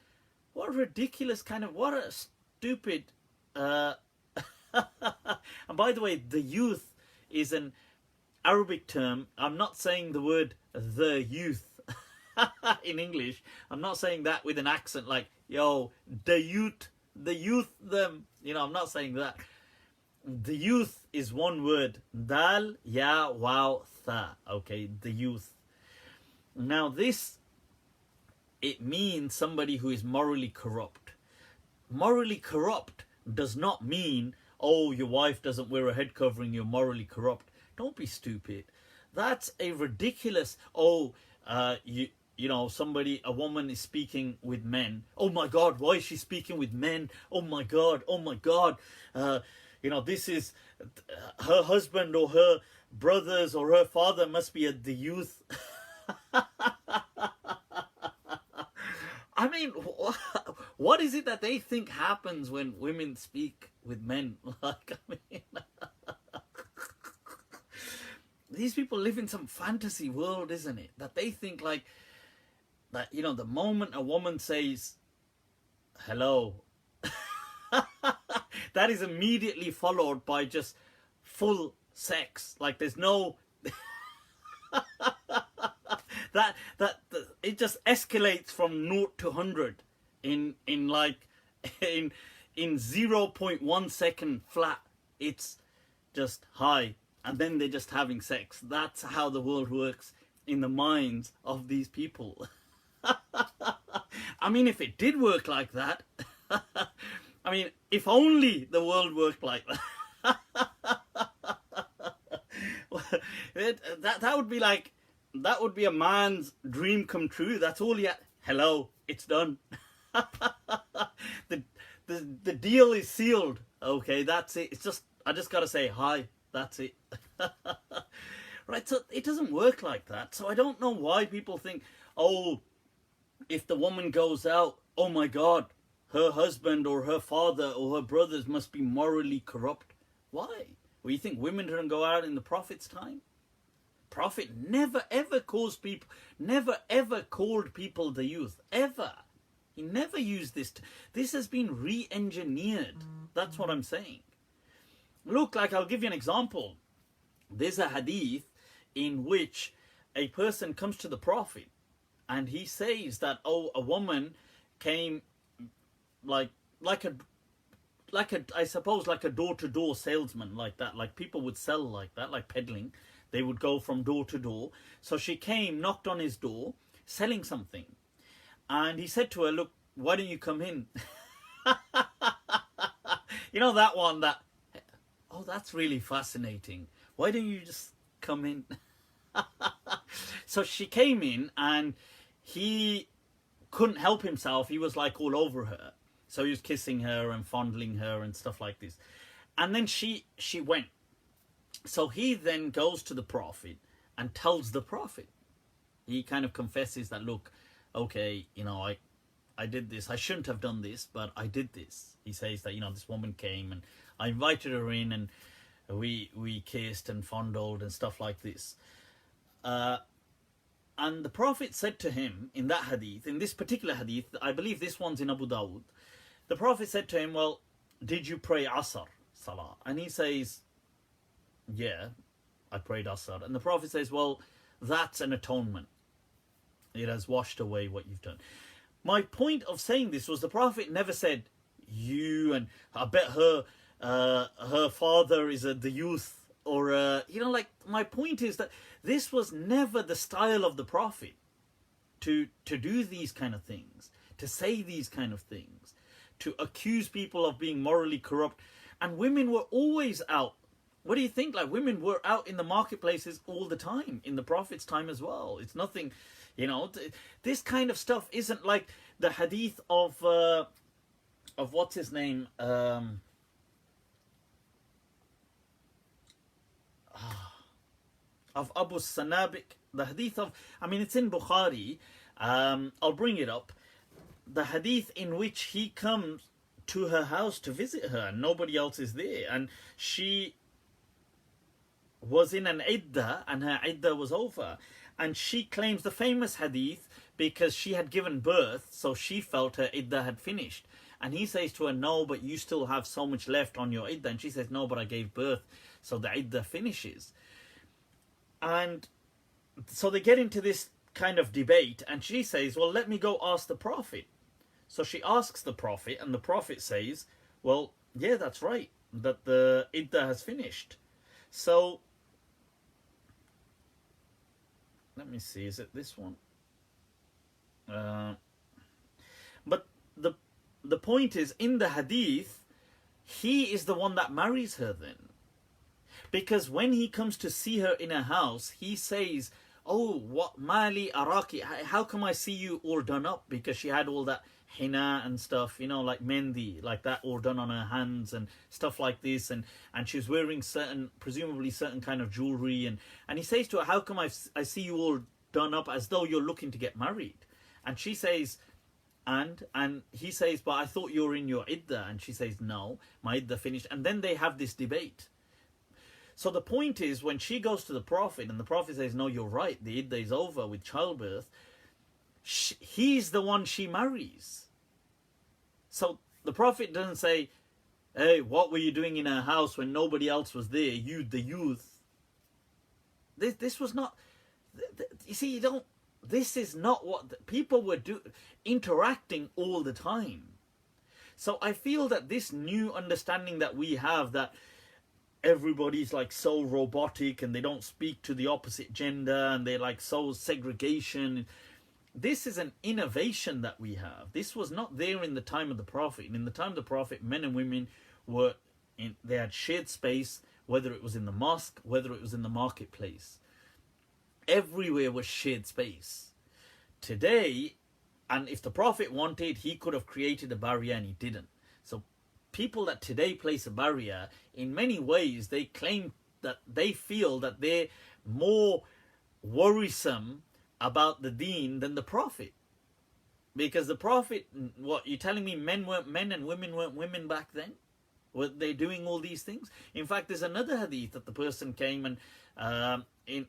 What a ridiculous what a stupid... And by the way, the youth is an Arabic term. I'm not saying the word the youth in English. I'm not saying that with an accent like, yo, the youth, them. I'm not saying that. The youth is one word. Dal, ya, waw, tha. Okay, the youth. Now it means somebody who is morally corrupt. Morally corrupt does not mean, oh, your wife doesn't wear a head covering, you're morally corrupt. Don't be stupid. That's a ridiculous, a woman is speaking with men. Oh my God, why is she speaking with men? Oh my God. This is her husband or her brothers or her father must be the youth. I mean, what is it that they think happens when women speak with men? These people live in some fantasy world, isn't it? That they think that, the moment a woman says hello, that is immediately followed by just full it just escalates from 0 to 100 in like in 0.1 second flat. It's just high, and then they're just having sex. That's how the world works in the minds of these people. I mean, if it did work like that, I mean, if only the world worked like that. That would be like, that would be a man's dream come true. That's all he had. Hello, it's done. The deal is sealed. Okay, that's it. It's just, I just gotta say hi. That's it. Right, so it doesn't work like that. So I don't know why people think, oh, if the woman goes out, oh my God, her husband or her father or her brothers must be morally corrupt. Why? Well, you think women didn't go out in the Prophet's time? Prophet never ever called people the youth, ever. He never used this. This has been re-engineered. That's what I'm saying. Look, like, I'll give you an example. There's a hadith in which a person comes to the Prophet and he says that, oh, a woman came like a I suppose like a door-to-door salesman, like that. Like people would sell like that, like peddling. They would go from door to door. So she came, knocked on his door, selling something. And he said to her, look, why don't you come in? You know that one that, oh, that's really fascinating. Why don't you just come in? So she came in and he couldn't help himself. He was like all over her. So he was kissing her and fondling her and stuff like this. And then she went. So he then goes to the Prophet and tells the Prophet. He kind of confesses that, look, okay, you know, I did this. I shouldn't have done this, but I did this. He says that, you know, this woman came and I invited her in and we kissed and fondled and stuff like this. And the Prophet said to him in that hadith, in this particular hadith, I believe this one's in Abu Dawud, the Prophet said to him, well, did you pray Asr Salah? And he says, yeah, I prayed Asr. And the Prophet says, well, that's an atonement. It has washed away what you've done. My point of saying this was the Prophet never said, you, and I bet her father is the youth, or, you know, like, my point is that this was never the style of the Prophet to do these kind of things, to say these kind of things, to accuse people of being morally corrupt. And women were always out. What do you think? Like, women were out in the marketplaces all the time, in the Prophet's time as well. It's nothing, you know, this kind of stuff isn't like the hadith of what's his name? Of Abu Sanabik, the hadith of, I mean, it's in Bukhari. I'll bring it up. The hadith in which he comes to her house to visit her and nobody else is there. And she was in an iddah and her iddah was over. And she claims the famous hadith because she had given birth, so she felt her iddah had finished. And he says to her, no, but you still have so much left on your iddah. And she says, no, but I gave birth, so the iddah finishes. And so they get into this kind of debate, and she says, well, let me go ask the Prophet. So she asks the Prophet, and the Prophet says, well, yeah, that's right, that the iddah has finished. So, let me see, is it this one? But the point is, in the hadith, he is the one that marries her then. Because when he comes to see her in a house, he says, oh, what mali araki, how come I see you all done up? Because she had all that henna and stuff, you know, like mendi, like that, all done on her hands and stuff like this. And she was wearing presumably certain kind of jewelry. And he says to her, how come I see you all done up as though you're looking to get married? And she says, and he says, but I thought you were in your iddah. And she says, no, my iddah finished. And then they have this debate. So the point is, when she goes to the Prophet and the Prophet says, no, you're right, the iddah is over with childbirth, he's the one she marries. So the Prophet doesn't say, hey, what were you doing in her house when nobody else was there, you, the youth? This was not, you see, this is not what people were interacting all the time. So I feel that this new understanding that we have, that everybody's like so robotic and they don't speak to the opposite gender and they're like so segregation, this is an innovation that we have. This was not there in the time of the Prophet. And in the time of the Prophet, men and women they had shared space, whether it was in the mosque, whether it was in the marketplace. Everywhere was shared space. Today, and if the Prophet wanted, he could have created a barrier, and he didn't. So people that today place a barrier, in many ways, they claim that they feel that they're more worrisome about the deen than the Prophet. Because the Prophet, what, you're telling me men weren't men and women weren't women back then? Were they doing all these things? In fact, there's another hadith that the person came and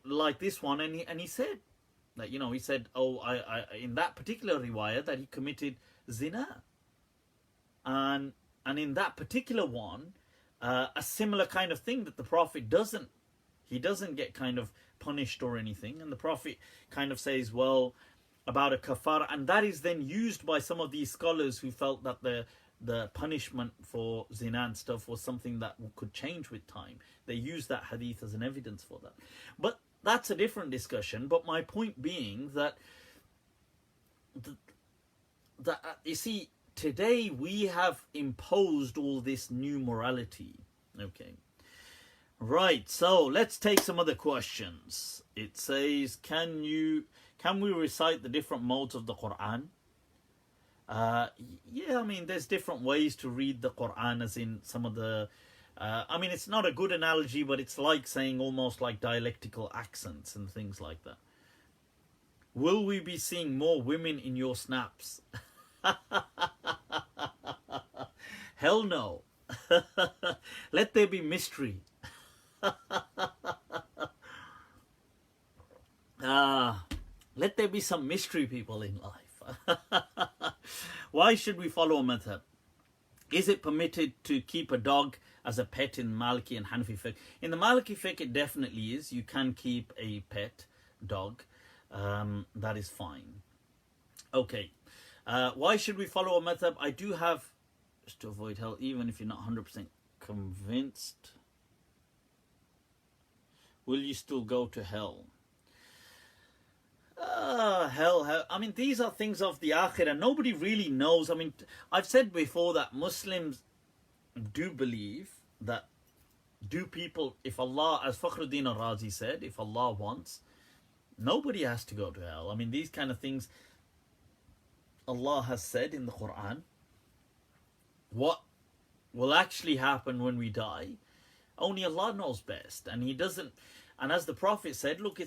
like this one, and he said that, he said, I in that particular riwayah that he committed zina, and in that particular one, a similar kind of thing that the Prophet doesn't get kind of punished or anything, and the Prophet kind of says, well, about a kafara, and that is then used by some of these scholars who felt that the punishment for zina and stuff was something that could change with time. They use that hadith as an evidence for that. But that's a different discussion. But my point being that you see, today we have imposed all this new morality. Okay. Right, so let's take some other questions. It says, can we recite the different modes of the Quran? Yeah, I mean, there's different ways to read the Quran, as in some of the... I mean, it's not a good analogy, but it's like saying almost like dialectical accents and things like that. Will we be seeing more women in your snaps? Hell no. Let there be mystery. Let there be some mystery, people, in life. Why should we follow a madhab? Is it permitted to keep a dog as a pet in Maliki and Hanafi fiqh? In the Maliki fiqh, it definitely is. You can keep a pet dog. That is fine. Okay. Why should we follow a madhab? I do have, just to avoid hell, even if you're not 100% convinced, will you still go to hell? Hell. I mean, these are things of the akhirah. Nobody really knows. I mean, I've said before that Muslims do believe that people, if Allah, as Fakhruddin al-Razi said, if Allah wants, nobody has to go to hell. I mean, these kind of things Allah has said in the Quran. What will actually happen when we die, only Allah knows best. And He doesn't, and as the Prophet said, look,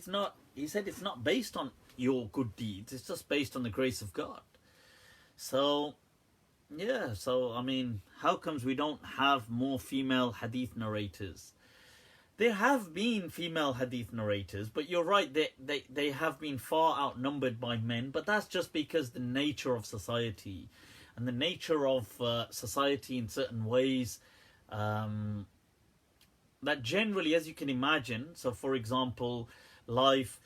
he said it's not based on your good deeds, it's just based on the grace of God. So yeah, I mean, how comes we don't have more female hadith narrators? There have been female hadith narrators, but you're right, they have been far outnumbered by men, but that's just because the nature of society and the nature of society in certain ways, that generally, as you can imagine, so for example, life,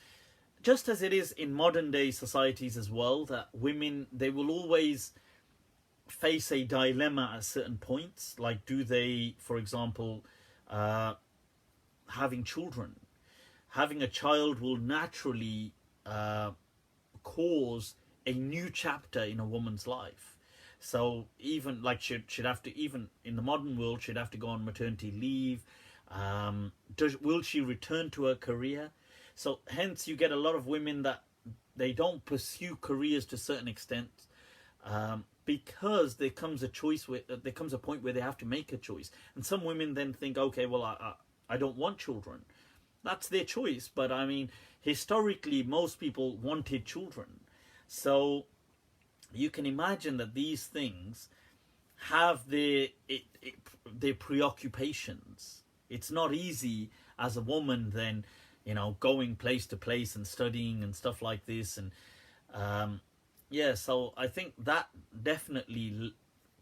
just as it is in modern day societies as well, that women, they will always face a dilemma at certain points. Like, do they, for example, having children. Having a child will naturally cause a new chapter in a woman's life. So even like she'd have to, even in the modern world, she'd have to go on maternity leave. Will she return to her career? So hence you get a lot of women that they don't pursue careers to a certain extent, because there comes a point where they have to make a choice. And some women then think, okay, well, I don't want children. That's their choice. But I mean, historically, most people wanted children. So you can imagine that these things have their preoccupations. It's not easy as a woman then, going place to place and studying and stuff like this. And so I think that definitely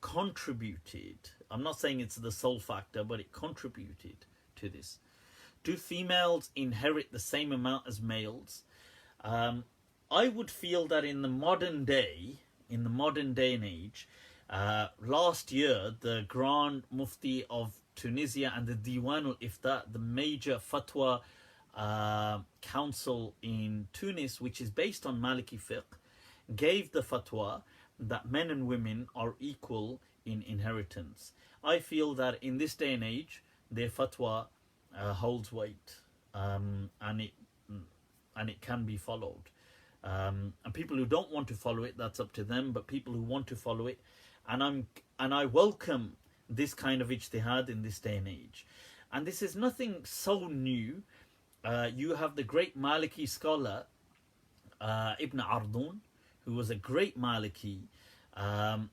contributed. I'm not saying it's the sole factor, but it contributed to this. Do females inherit the same amount as males? I would feel that in the modern day and age, last year, the Grand Mufti of Tunisia and the Diwan Ul-Ifta, the major fatwa council in Tunis, which is based on Maliki fiqh, gave the fatwa that men and women are equal in inheritance. I feel that in this day and age, their fatwa holds weight, and it can be followed. And people who don't want to follow it, that's up to them. But people who want to follow it, and I welcome this kind of ijtihad in this day and age. And this is nothing so new. You have the great Maliki scholar Ibn Ardun, who was a great Maliki.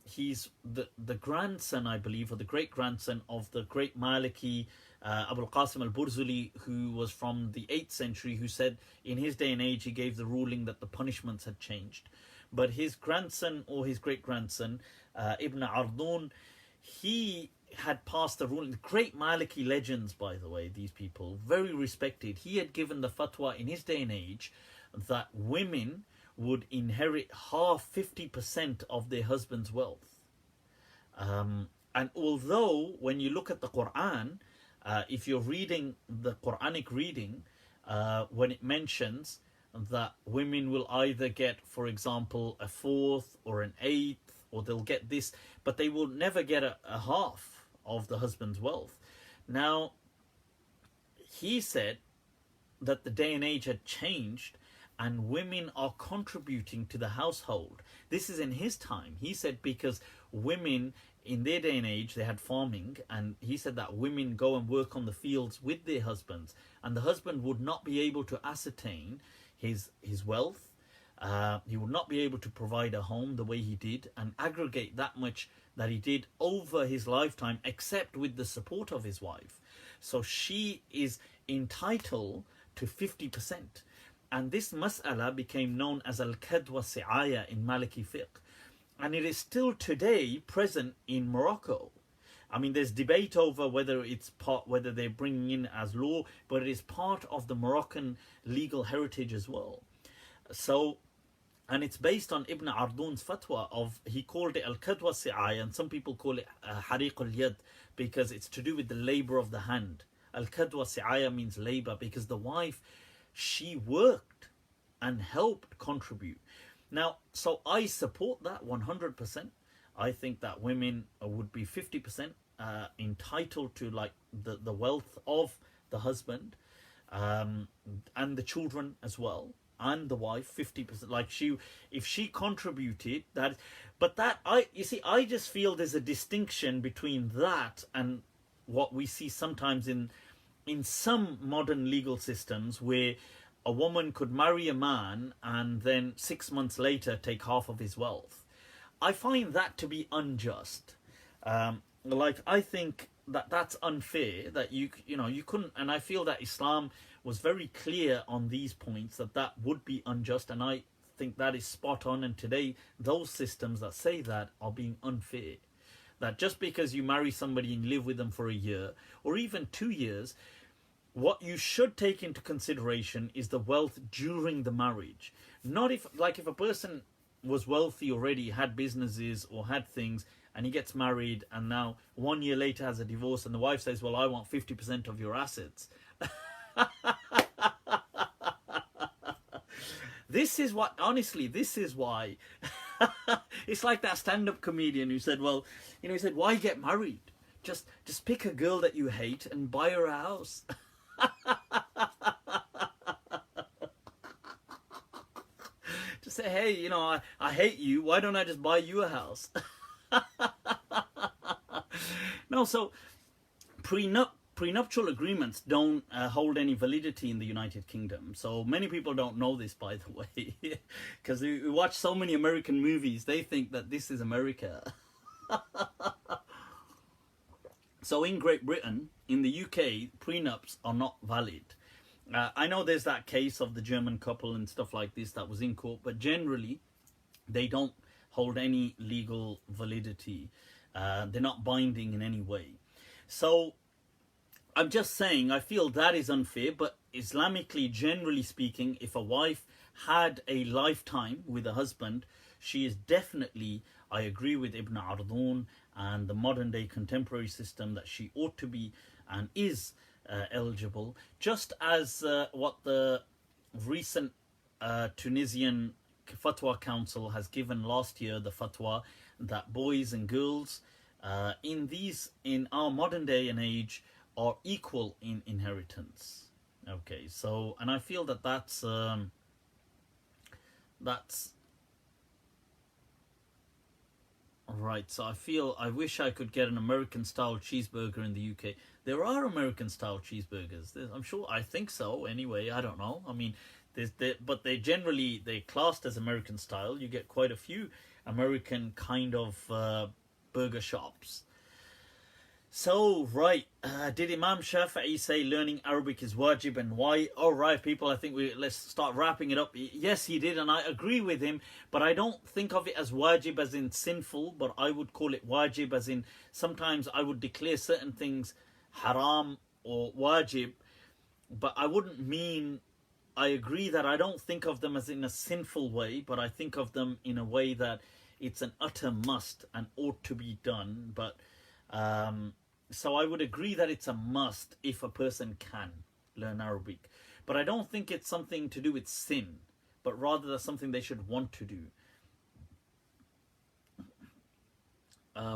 He's the grandson, I believe, or the great grandson of the great Maliki Abul Qasim al-Burzuli, who was from the 8th century, who said in his day and age he gave the ruling that the punishments had changed. But his grandson, or his great grandson, Ibn Ardun, he had passed the ruling. Great Maliki legends, by the way, these people, very respected. He had given the fatwa in his day and age that women would inherit half, 50% of their husband's wealth. And although when you look at the Quran, if you're reading the Quranic reading, when it mentions that women will either get, for example, a fourth or an eighth, or they'll get this, but they will never get a half of the husband's wealth. Now, he said that the day and age had changed and women are contributing to the household. This is in his time. He said because women in their day and age, they had farming, and he said that women go and work on the fields with their husbands, and the husband would not be able to ascertain his wealth. He would not be able to provide a home the way he did and aggregate that much that he did over his lifetime, except with the support of his wife. So she is entitled to 50%. And this mas'ala became known as al-kadwa si'aya in Maliki fiqh. And it is still today present in Morocco. I mean, there's debate over whether they're bringing in as law, but it is part of the Moroccan legal heritage as well. So, and it's based on Ibn Ardun's fatwa he called it al-kadwa si'aya, and some people call it hariq al-yad, because it's to do with the labor of the hand. Al-kadwa si'aya means labor, because the wife, she worked and helped contribute. Now, so I support that 100%. I think that women would be 50% entitled to like the wealth of the husband, and the children as well, and the wife 50%. Like if she contributed that, but that I just feel there's a distinction between that and what we see sometimes in some modern legal systems, where a woman could marry a man and then 6 months later take half of his wealth. I find that to be unjust. I think that that's unfair, that you couldn't, and I feel that Islam was very clear on these points, that would be unjust, and I think that is spot on. And today those systems that say that are being unfair. That just because you marry somebody and live with them for a year or even 2 years, what you should take into consideration is the wealth during the marriage. Not if a person was wealthy already, had businesses or had things, and he gets married and now 1 year later has a divorce, and the wife says, well, I want 50% of your assets. This is why it's like that stand-up comedian who said, well, he said, why get married? Just pick a girl that you hate and buy her a house. Just say, hey, I hate you, why don't I just buy you a house? No, so prenuptial agreements don't hold any validity in the United Kingdom. So many people don't know this, by the way, because we watch so many American movies, they think that this is America. So in Great Britain, in the UK, prenups are not valid. I know there's that case of the German couple and stuff like this that was in court, but generally they don't hold any legal validity. They're not binding in any way. So I'm just saying, I feel that is unfair, but Islamically, generally speaking, if a wife had a lifetime with a husband, she is definitely, I agree with Ibn Ardun and the modern day contemporary system, that she ought to be and is eligible, just as what the recent Tunisian Fatwa Council has given last year, the fatwa that boys and girls in our modern day and age are equal in inheritance. Okay, so, and I feel that that's right. So I wish I could get an American style cheeseburger in the UK. There are American style cheeseburgers. I'm sure, I think so anyway, I don't know. I mean, but they're classed as American style. You get quite a few American kind of burger shops. So, right, did Imam Shafi say learning Arabic is wajib, and why? All right, people, I think let's start wrapping it up. Yes, he did, and I agree with him, but I don't think of it as wajib as in sinful, but I would call it wajib as in sometimes I would declare certain things haram or wajib, but I wouldn't mean, I agree that I don't think of them as in a sinful way, but I think of them in a way that it's an utter must and ought to be done. But so I would agree that it's a must if a person can learn Arabic. But I don't think it's something to do with sin, but rather that's something they should want to do.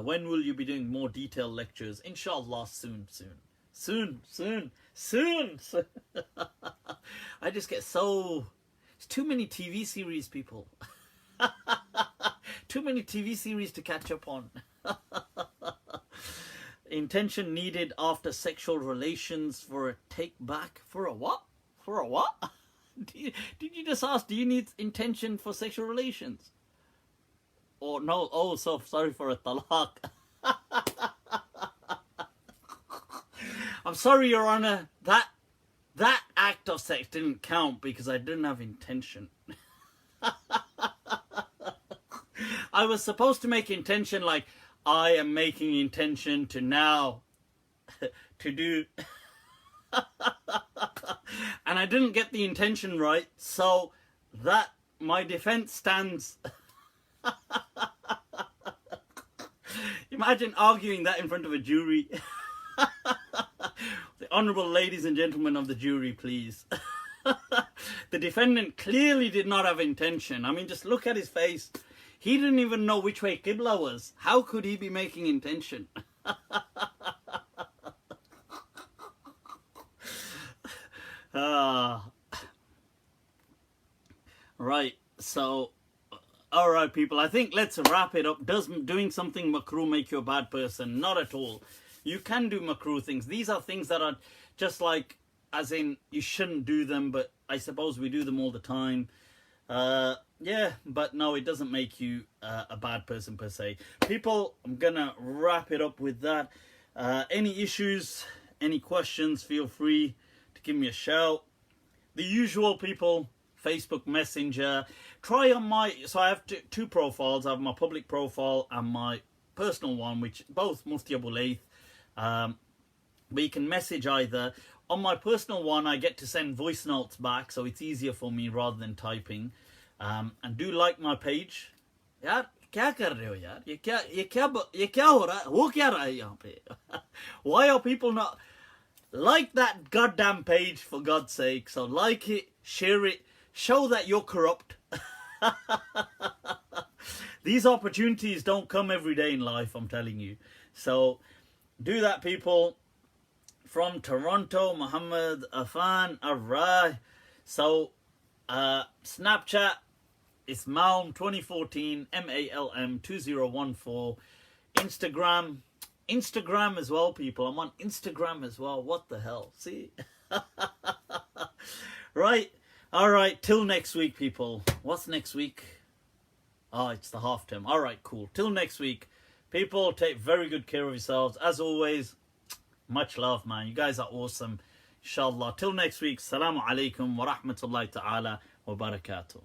When will you be doing more detailed lectures? Inshallah, soon. I just get so... It's too many TV series, people. Too many TV series to catch up on. Intention needed after sexual relations for a take back. For a what? For a what? Did you just ask, do you need intention for sexual relations? Or no, oh, so sorry, for a talaq. I'm sorry, Your Honor, that act of sex didn't count because I didn't have intention. I was supposed to make intention like, I am making intention to now to do and I didn't get the intention right, so that my defense stands. Imagine arguing that in front of a jury. The honorable ladies and gentlemen of the jury, please. The defendant clearly did not have intention. I mean, just look at his face. He didn't even know which way Qibla was. How could he be making intention? Right, so, alright people, I think let's wrap it up. Does doing something makruh make you a bad person? Not at all. You can do makruh things. These are things that are just like, as in, you shouldn't do them, but I suppose we do them all the time. Yeah, but no, it doesn't make you a bad person per se. People, I'm gonna wrap it up with that. Any issues, any questions, feel free to give me a shout. The usual, people, Facebook Messenger. Try on my, so I have two profiles. I have my public profile and my personal one, which both Mufti Abu Layth. But you can message either. On my personal one, I get to send voice notes back, so it's easier for me rather than typing. And do like my page. यार क्या कर रहे हो यार? ये क्या हो रहा है? वो क्या रहा है यहाँ पे? Why are people not like that goddamn page, for God's sake? So like it, share it, show that you're corrupt. These opportunities don't come every day in life, I'm telling you. So do that, people. From Toronto, Muhammad Afan Arrai. So Snapchat, it's Malm 2014, MALM 2014. Instagram as well, people. I'm on Instagram as well. What the hell? See? Right. All right. Till next week, people. What's next week? Oh, it's the half term. All right, cool. Till next week, people, take very good care of yourselves. As always, much love, man. You guys are awesome. Inshallah. Till next week. Assalamu alaikum wa rahmatullahi ta'ala wa barakatuh.